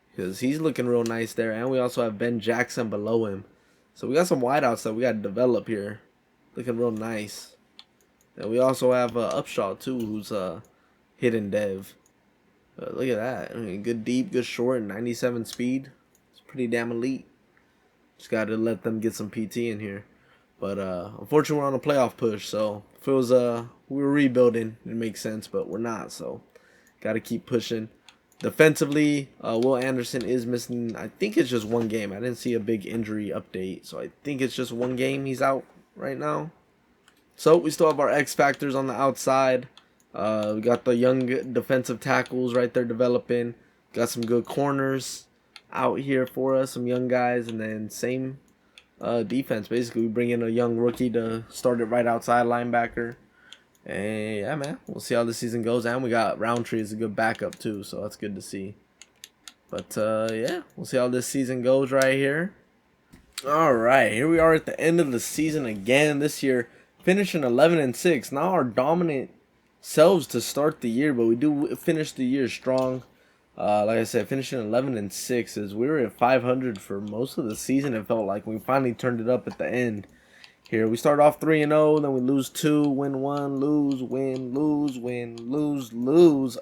Because he's looking real nice there. And we also have Ben Jackson below him. So we got some wideouts that we got to develop here. Looking real nice. And we also have Upshaw too, who's hidden dev. Look at that. I mean, good deep, good short, and 97 speed. It's pretty damn elite. Just got to let them get some PT in here. But unfortunately, we're on a playoff push. So if it was we were rebuilding, it makes sense. But we're not. So got to keep pushing. Defensively, Will Anderson is missing. I think it's just 1 game. I didn't see a big injury update. So I think it's just 1 game he's out right now. So we still have our X factors on the outside. We got the young defensive tackles right there developing. Got some good corners out here for us, some young guys, and then same defense. Basically, we bring in a young rookie to start it right outside linebacker. And yeah, man, we'll see how the season goes. And we got Roundtree as a good backup too, so that's good to see. But yeah, we'll see how this season goes right here. All right, here we are at the end of the season again this year, finishing 11-6. Not our dominant selves to start the year, but we do finish the year strong. Like I said, finishing 11-6 as we were at 500 for most of the season. It felt like we finally turned it up at the end. Here we start off 3-0, then we lose 2, win 1, lose, win, lose, win, lose, lose.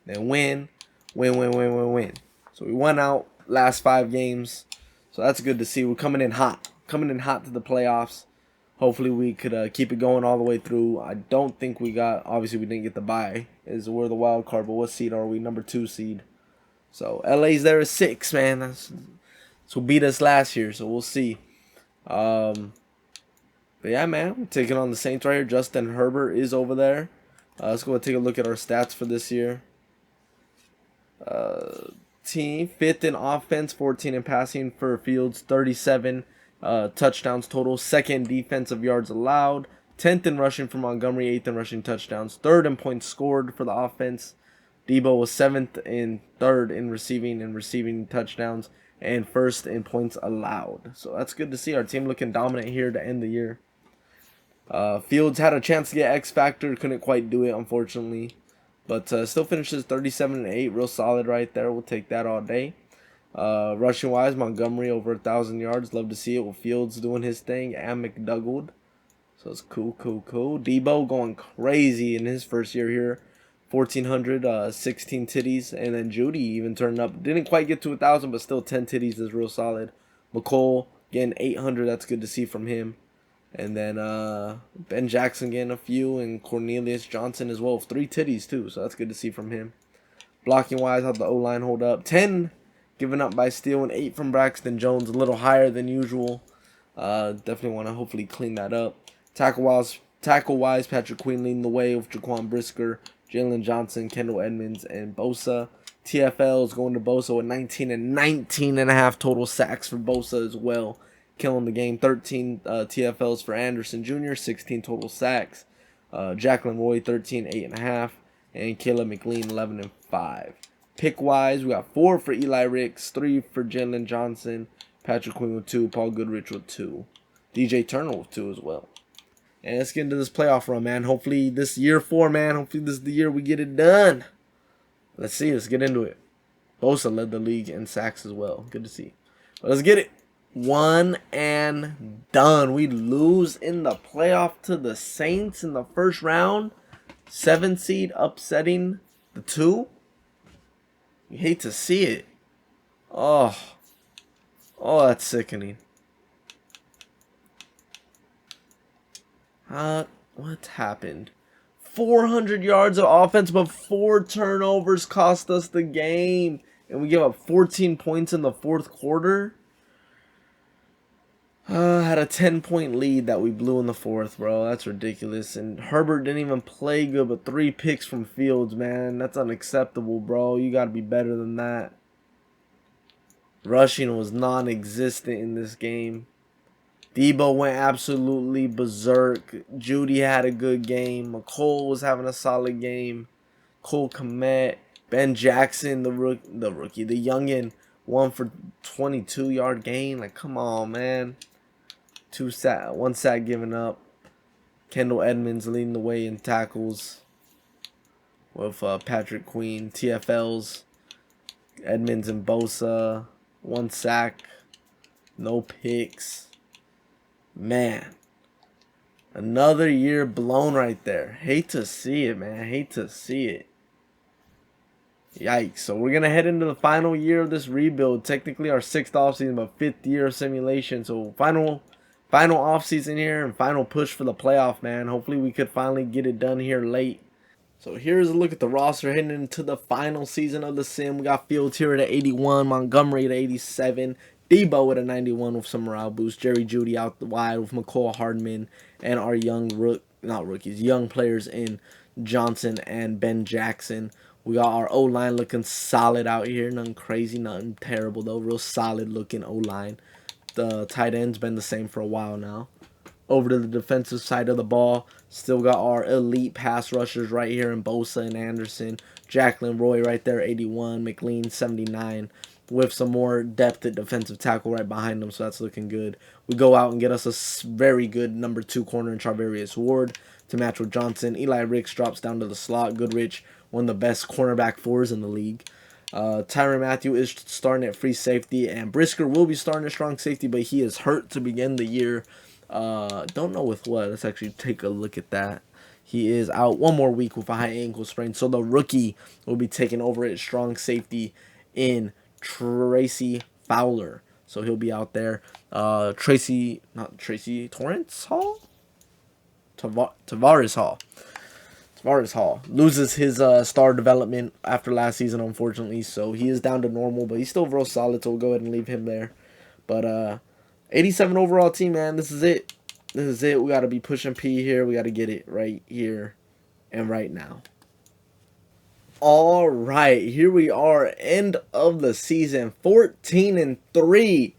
Then win, win, win, win, win, win. So we won out last 5 games. So that's good to see. We're coming in hot to the playoffs. Hopefully we could keep it going all the way through. I don't think we got, obviously we didn't get the bye, as we're the wild card, but what seed are we? Number 2 seed. So LA's there at 6, man. That's who beat us last year, so we'll see. But yeah, man, we're taking on the Saints right here. Justin Herbert is over there. Let's go and take a look at our stats for this year. Team 5th in offense, 14 in passing for Fields, 37 touchdowns total. 2nd defensive yards allowed. 10th in rushing for Montgomery, 8th in rushing touchdowns. 3rd in points scored for the offense. Debo was 7th and 3rd in receiving touchdowns, and 1st in points allowed. So that's good to see our team looking dominant here to end the year. Fields had a chance to get X Factor, couldn't quite do it, unfortunately. But still finishes 37-8, real solid right there. We'll take that all day. Rushing wise, Montgomery over 1,000 yards. Love to see it with Fields doing his thing, and McDougald. So it's cool. Debo going crazy in his first year here. 1,400, 16 titties. And then Judy even turned up. Didn't quite get to 1,000, but still 10 titties is real solid. McCole getting 800. That's good to see from him. And then Ben Jackson getting a few, and Cornelius Johnson as well with 3 titties too. So that's good to see from him. Blocking wise, how'd the O-line hold up? 10 given up by Steele and 8 from Braxton Jones, a little higher than usual. Definitely want to hopefully clean that up. Tackle wise, Patrick Queen leading the way with Jaquan Brisker, Jalen Johnson, Kendall Edmonds, and Bosa. TFL is going to Bosa with 19 and 19.5 total sacks for Bosa as well. Killing the game. 13 TFLs for Anderson Jr., 16 total sacks. Jacqueline Roy, 13, 8.5. And Caleb McLean, 11 and 5. Pick wise, we got 4 for Eli Ricks, 3 for Jalen Johnson, Patrick Queen with 2, Paul Goodrich with 2, DJ Turner with 2 as well. And let's get into this playoff run, man. Hopefully this year 4, man. Hopefully this is the year we get it done. Let's see. Let's get into it. Bosa led the league in sacks as well. Good to see. But let's get it. 1 and done. We lose in the playoff to the Saints in the first round. 7 seed upsetting the 2. You hate to see it. Oh, that's sickening. What happened? 400 yards of offense, but 4 turnovers cost us the game. And we give up 14 points in the 4th quarter. Had a 10-point lead that we blew in the 4th, bro. That's ridiculous. And Herbert didn't even play good, but 3 picks from Fields, man. That's unacceptable, bro. You got to be better than that. Rushing was non-existent in this game. Debo went absolutely berserk. Judy had a good game. McCole was having a solid game. Cole Kmet. Ben Jackson, the rookie, the youngin', 1 for 22-yard gain. Like, come on, man. 1 sack given up. Kendall Edmonds leading the way in tackles with Patrick Queen. TFLs, Edmonds and Bosa. 1 sack. No picks. Man. Another year blown right there. Hate to see it, man. Hate to see it. Yikes. So we're going to head into the final year of this rebuild. Technically our 6th offseason, but 5th year of simulation. So final offseason here and final push for the playoff, man. Hopefully we could finally get it done here late. So here's a look at the roster heading into the final season of the sim. We got Fields here at 81, Montgomery at 87, Debo at a 91 with some morale boost, Jerry Judy out the wide with McCall Hardman, and our young players in Johnson and Ben Jackson. We got our O-line looking solid out here. Nothing crazy, nothing terrible though. Real solid looking O-line. The tight end's been the same for a while now. Over to the defensive side of the ball, still got our elite pass rushers right here in Bosa and Anderson. Jacqueline Roy right there, 81. McLean, 79. With some more depth at defensive tackle right behind them, so that's looking good. We go out and get us a very good number 2 corner in Charvarius Ward to match with Johnson. Eli Ricks drops down to the slot. Goodrich, one of the best cornerback 4s in the league. Tyrann Mathieu is starting at free safety, and Brisker will be starting at strong safety, but he is hurt to begin the year. Don't know with what. Let's actually take a look at that. He is out 1 more week with a high ankle sprain, so the rookie will be taking over at strong safety in Tracy Fowler. So he'll be out there. Torrance Hall? Tavares Hall. Tavares Hall loses his star development after last season, unfortunately, so he is down to normal, but he's still real solid, so we'll go ahead and leave him there. But 87 overall team, man. This is it. This is it. We got to be pushing P here. We got to get it right here and right now. All right, here we are. End of the season. 14-3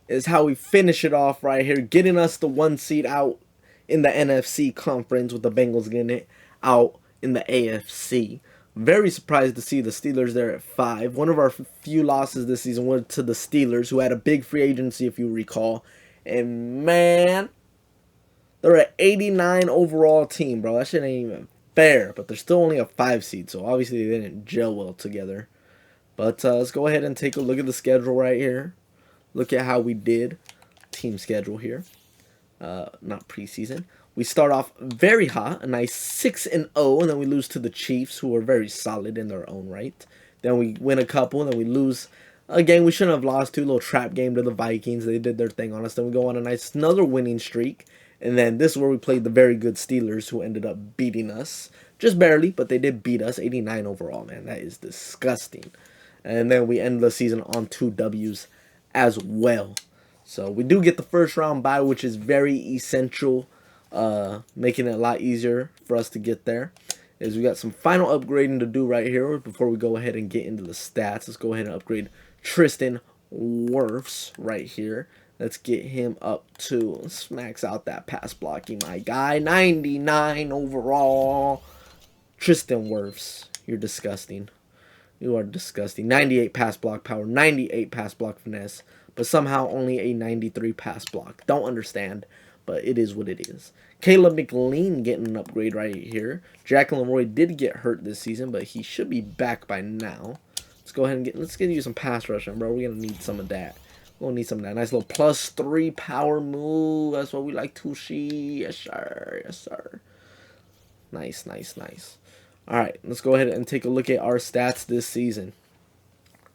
is how we finish it off right here, getting us the 1 seed out in the NFC conference, with the Bengals getting it out in the AFC. Very surprised to see the Steelers there at 5. One of our few losses this season went to the Steelers, who had a big free agency, if you recall. And man, they're an 89 overall team, bro. That shit ain't even fair. But they're still only a 5 seed, so obviously they didn't gel well together. But let's go ahead and take a look at the schedule right here. Look at how we did. Team schedule here. Not preseason. We start off very hot, a nice 6-0, and then we lose to the Chiefs, who are very solid in their own right. Then we win a couple, and then we lose a game we shouldn't have lost to, a little trap game to the Vikings. They did their thing on us. Then we go on a nice another winning streak, and then this is where we played the very good Steelers, who ended up beating us. Just barely, but they did beat us. 89 overall, man. That is disgusting. And then we end the season on 2 W's as well. So we do get the first round bye, which is very essential, making it a lot easier for us to get there. We got some final upgrading to do right here before we go ahead and get into the stats. Let's go ahead and upgrade Tristan Wirfs right here. Let's get him up to, let's max out that pass blocking, my guy. 99 overall. Tristan Wirfs, you're disgusting. You are disgusting. 98 pass block power, 98 pass block finesse, but somehow only a 93 pass block. Don't understand, but it is what it is. Caleb McLean getting an upgrade right here. Jacqueline Roy did get hurt this season, but he should be back by now. Let's go ahead and let's get you some pass rushing, bro. We're gonna need some of that. We'll need some of that. Nice little +3 power move. That's what we like to see. Yes, sir. Yes, sir. Nice, nice, nice. All right, let's go ahead and take a look at our stats this season.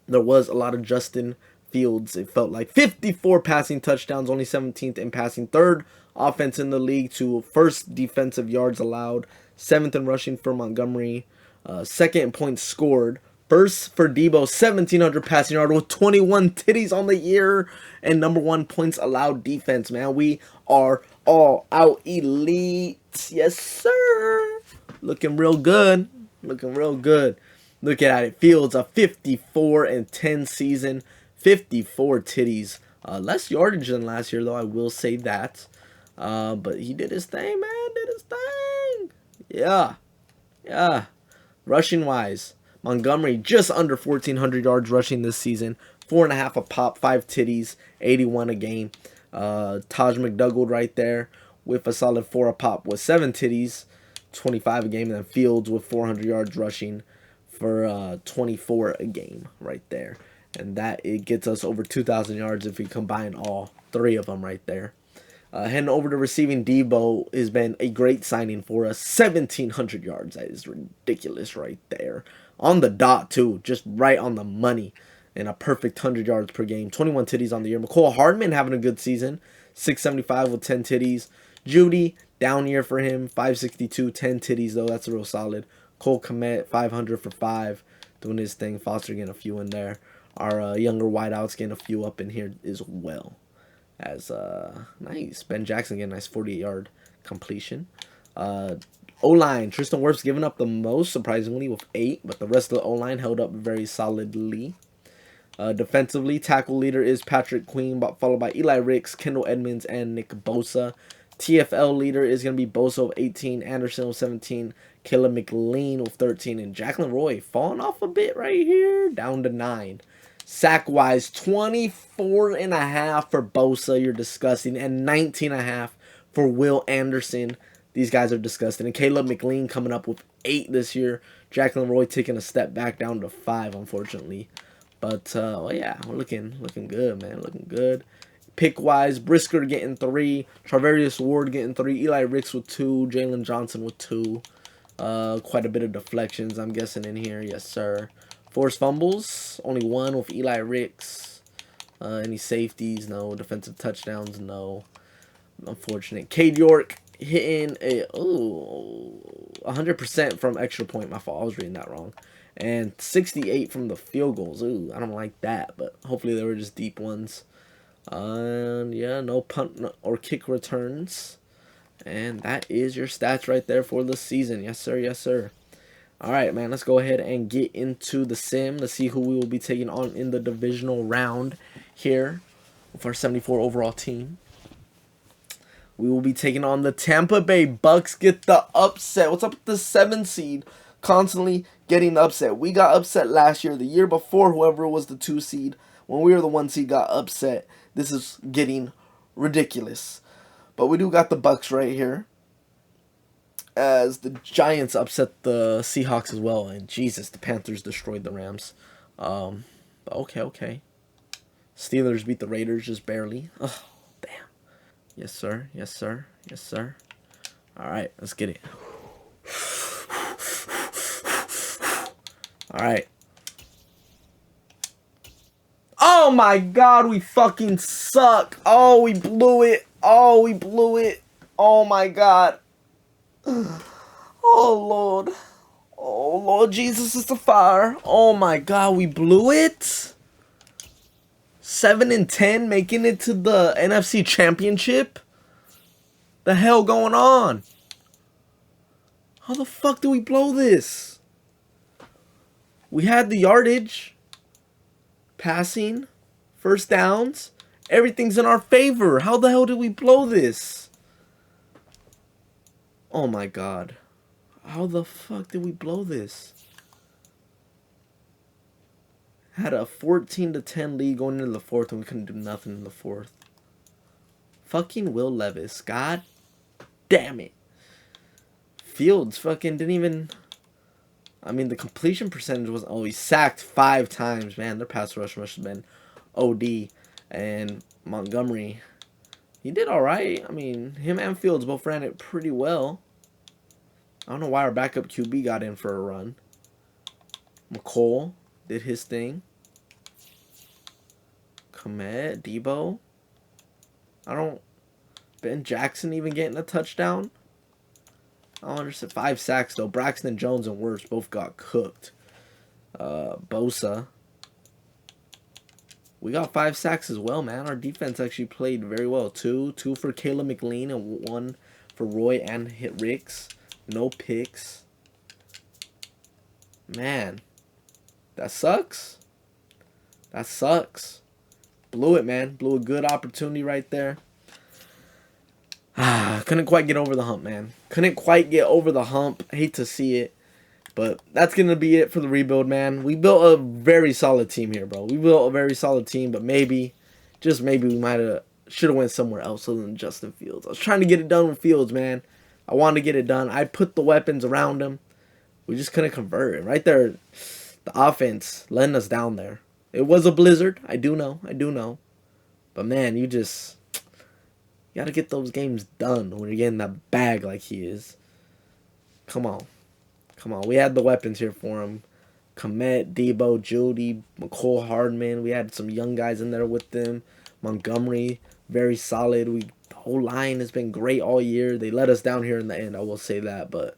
There was a lot of Justin Fields. It felt like 54 passing touchdowns, only 17th in passing, 3rd offense in the league to 1st defensive yards allowed, 7th in rushing for Montgomery, 2nd in points scored, 1st for Debo, 1,700 passing yards with 21 titties on the year, and number 1 points allowed defense, man. We are all out elite. Yes, sir. Looking real good. Looking real good. Look at it. Fields, a 54-10 season. 54 titties. Less yardage than last year, though, I will say that. But he did his thing, man. Did his thing. Yeah. Yeah. Rushing-wise, Montgomery just under 1,400 yards rushing this season. 4.5 a pop, 5 titties, 81 a game. Taj McDougald right there with a solid 4 a pop with 7 titties, 25 a game. And then Fields with 400 yards rushing for 24 a game right there. And that it gets us over 2,000 yards if we combine all 3 of them right there. Heading over to receiving, Debo has been a great signing for us. 1,700 yards. That is ridiculous right there. On the dot, too. Just right on the money. And a perfect 100 yards per game. 21 titties on the year. McCole Hardman having a good season. 675 with 10 titties. Judy, down year for him. 562, 10 titties, though. That's real solid. Cole Kmet, 500 for 5. Doing his thing. Foster getting a few in there. Our younger wideouts getting a few up in here as well. Nice. Ben Jackson getting a nice 48-yard completion. O-line, Tristan Wirfs giving up the most, surprisingly, with 8. But the rest of the O-line held up very solidly. Defensively, tackle leader is Patrick Queen, followed by Eli Ricks, Kendall Edmonds, and Nick Bosa. TFL leader is going to be Bosa with 18, Anderson with 17, Caleb McLean with 13, and Jacqueline Roy falling off a bit right here, down to 9. Sack-wise, 24.5 for Bosa, you're disgusting, and 19.5 for Will Anderson. These guys are disgusting. And Caleb McLean coming up with 8 this year. Jacqueline Roy taking a step back down to 5, unfortunately. But, well, yeah, we're looking good, man. Looking good. Pick-wise, Brisker getting 3. Charvarius Ward getting 3. Eli Ricks with 2. Jalen Johnson with 2. Quite a bit of deflections, I'm guessing, in here. Yes, sir. Forced fumbles, only 1 with Eli Ricks. Any safeties? No. Defensive touchdowns? No. Unfortunate. Cade York hitting a 100% from extra point. My fault. I was reading that wrong. And 68 from the field goals. Ooh, I don't like that, but hopefully they were just deep ones. Yeah, no punt or kick returns. And that is your stats right there for the season. Yes, sir. Yes, sir. All right, man. Let's go ahead and get into the sim. Let's see who we will be taking on in the divisional round here with our 74 overall team. We will be taking on the Tampa Bay Bucks. Get the upset. What's up with the 7 seed? Constantly getting upset. We got upset last year. The year before, whoever was the 2 seed, when we were the 1 seed, got upset. This is getting ridiculous. But we do got the Bucks right here, as the Giants upset the Seahawks as well. And Jesus, the Panthers destroyed the Rams. But okay. Steelers beat the Raiders just barely. Oh, damn. Yes, sir. Yes, sir. Yes, sir. All right, let's get it. All right. Oh my God, we fucking suck. Oh, we blew it. Oh, we blew it. Oh my God. Oh Lord. Oh Lord Jesus is the fire. Oh my God, we blew it. 7-10, making it to the NFC Championship. The hell going on? How the fuck do we blow this? We had the yardage, passing, first downs. Everything's in our favor. How the hell did we blow this? Oh my God. How the fuck did we blow this? Had a 14-10 lead going into the 4th, and we couldn't do nothing in the 4th. Fucking Will Levis. God damn it. Fields fucking didn't even... I mean, the completion percentage wasn't... Oh, he sacked 5 times. Man, their pass rush must have been OD. And Montgomery, he did alright. I mean, him and Fields both ran it pretty well. I don't know why our backup QB got in for a run. McCole did his thing. Komet, Debo. Ben Jackson even getting a touchdown. I don't understand. 5 sacks, though. Braxton Jones and Wirfs both got cooked. Bosa. We got 5 sacks as well, man. Our defense actually played very well. 2 for Caleb McLean and 1 for Roy and Hit Ricks. No picks. Man. That sucks. That sucks. Blew it, man. Blew a good opportunity right there. Couldn't quite get over the hump, man. Couldn't quite get over the hump. Hate to see it. But that's going to be it for the rebuild, man. We built a very solid team here, bro. We built a very solid team, but maybe, just maybe, we should have went somewhere else other than Justin Fields. I was trying to get it done with Fields, man. I wanted to get it done. I put the weapons around him. We just couldn't convert it. Right there, the offense letting us down there. It was a blizzard. I do know. But, man, you got to get those games done when you're getting that bag like he is. Come on. We had the weapons here for him. Komet, Debo, Judy, McCole Hardman. We had some young guys in there with them. Montgomery, very solid. The whole line has been great all year. They let us down here in the end, I will say that. But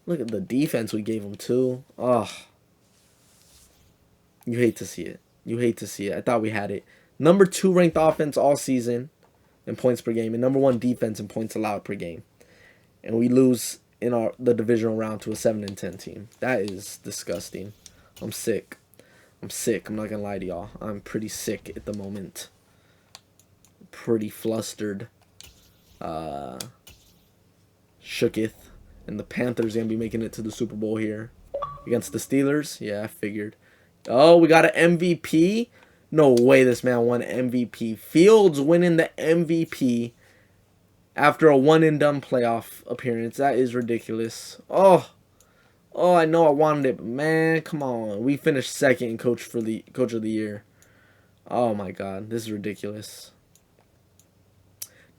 look at the defense we gave them, too. Oh. You hate to see it. I thought we had it. Number 2 ranked offense all season in points per game, and number 1 defense in points allowed per game. And we lose in the divisional round to a 7-10 team. That is disgusting. I'm sick. I'm sick. I'm not gonna lie to y'all. I'm pretty sick at the moment. Pretty flustered. Shooketh. And the Panthers gonna be making it to the Super Bowl here. Against the Steelers? Yeah, I figured. Oh, we got an MVP? No way this man won MVP. Fields winning the MVP after a one-and-done playoff appearance. That is ridiculous. Oh, I know I wanted it, but man, come on. We finished second in coach of the year. Oh my God, this is ridiculous.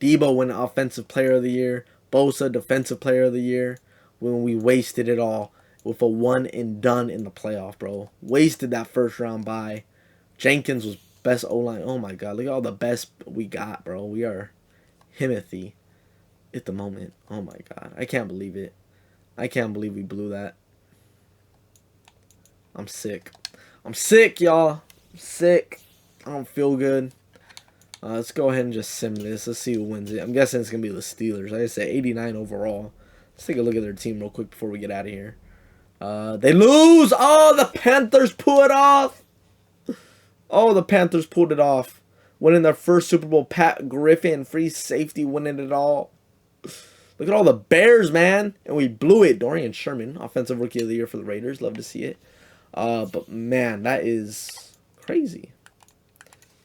Debo win Offensive Player of the Year. Bosa Defensive Player of the Year. When we wasted it all with a one-and-done in the playoff, bro. Wasted that first round bye. Jenkins was best O-line. Oh my God, look at all the best we got, bro. We are Himothy at the moment. Oh my God, I can't believe it. I can't believe we blew that. I'm sick. I'm sick, y'all. I'm sick. I don't feel good. Let's go ahead and just sim this. Let's see who wins it. I'm guessing it's going to be the Steelers. Like I said, 89 overall. Let's take a look at their team real quick before we get out of here. They lose! Oh, the Panthers pull it off! Oh, the Panthers pulled it off. Winning their first Super Bowl. Pat Griffin, free safety, winning it all. Look at all the Bears, man. And we blew it. Dorian Sherman, Offensive Rookie of the Year for the Raiders. Love to see it. But, man, that is crazy.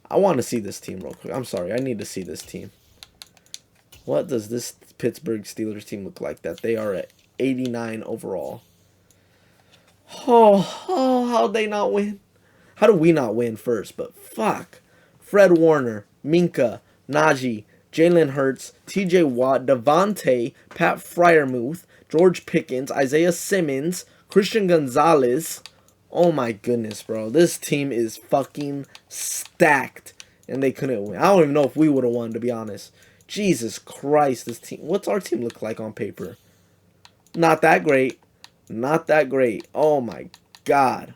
I want to see this team real quick. I'm sorry. I need to see this team. What does this Pittsburgh Steelers team look like? That they are at 89 overall. Oh, how'd they not win? How do we not win first? But fuck. Fred Warner, Minka, Najee, Jalen Hurts, TJ Watt, Devontae, Pat Freiermuth, George Pickens, Isaiah Simmons, Christian Gonzalez. Oh my goodness, bro. This team is fucking stacked. And they couldn't win. I don't even know if we would have won, to be honest. Jesus Christ, this team. What's our team look like on paper? Not that great. Not that great. Oh my God.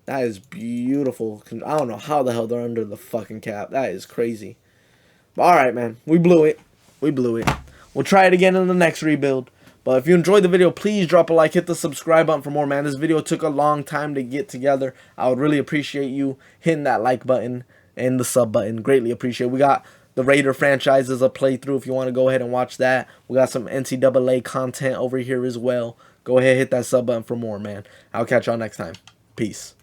That is beautiful. I don't know how the hell they're under the fucking cap. That is crazy. But alright, man. We blew it. We blew it. We'll try it again in the next rebuild. But if you enjoyed the video, please drop a like, hit the subscribe button for more, man. This video took a long time to get together. I would really appreciate you hitting that like button and the sub button. Greatly appreciate it. We got the Raider franchise as a playthrough if you want to go ahead and watch that. We got some NCAA content over here as well. Go ahead, hit that sub button for more, man. I'll catch y'all next time. Peace.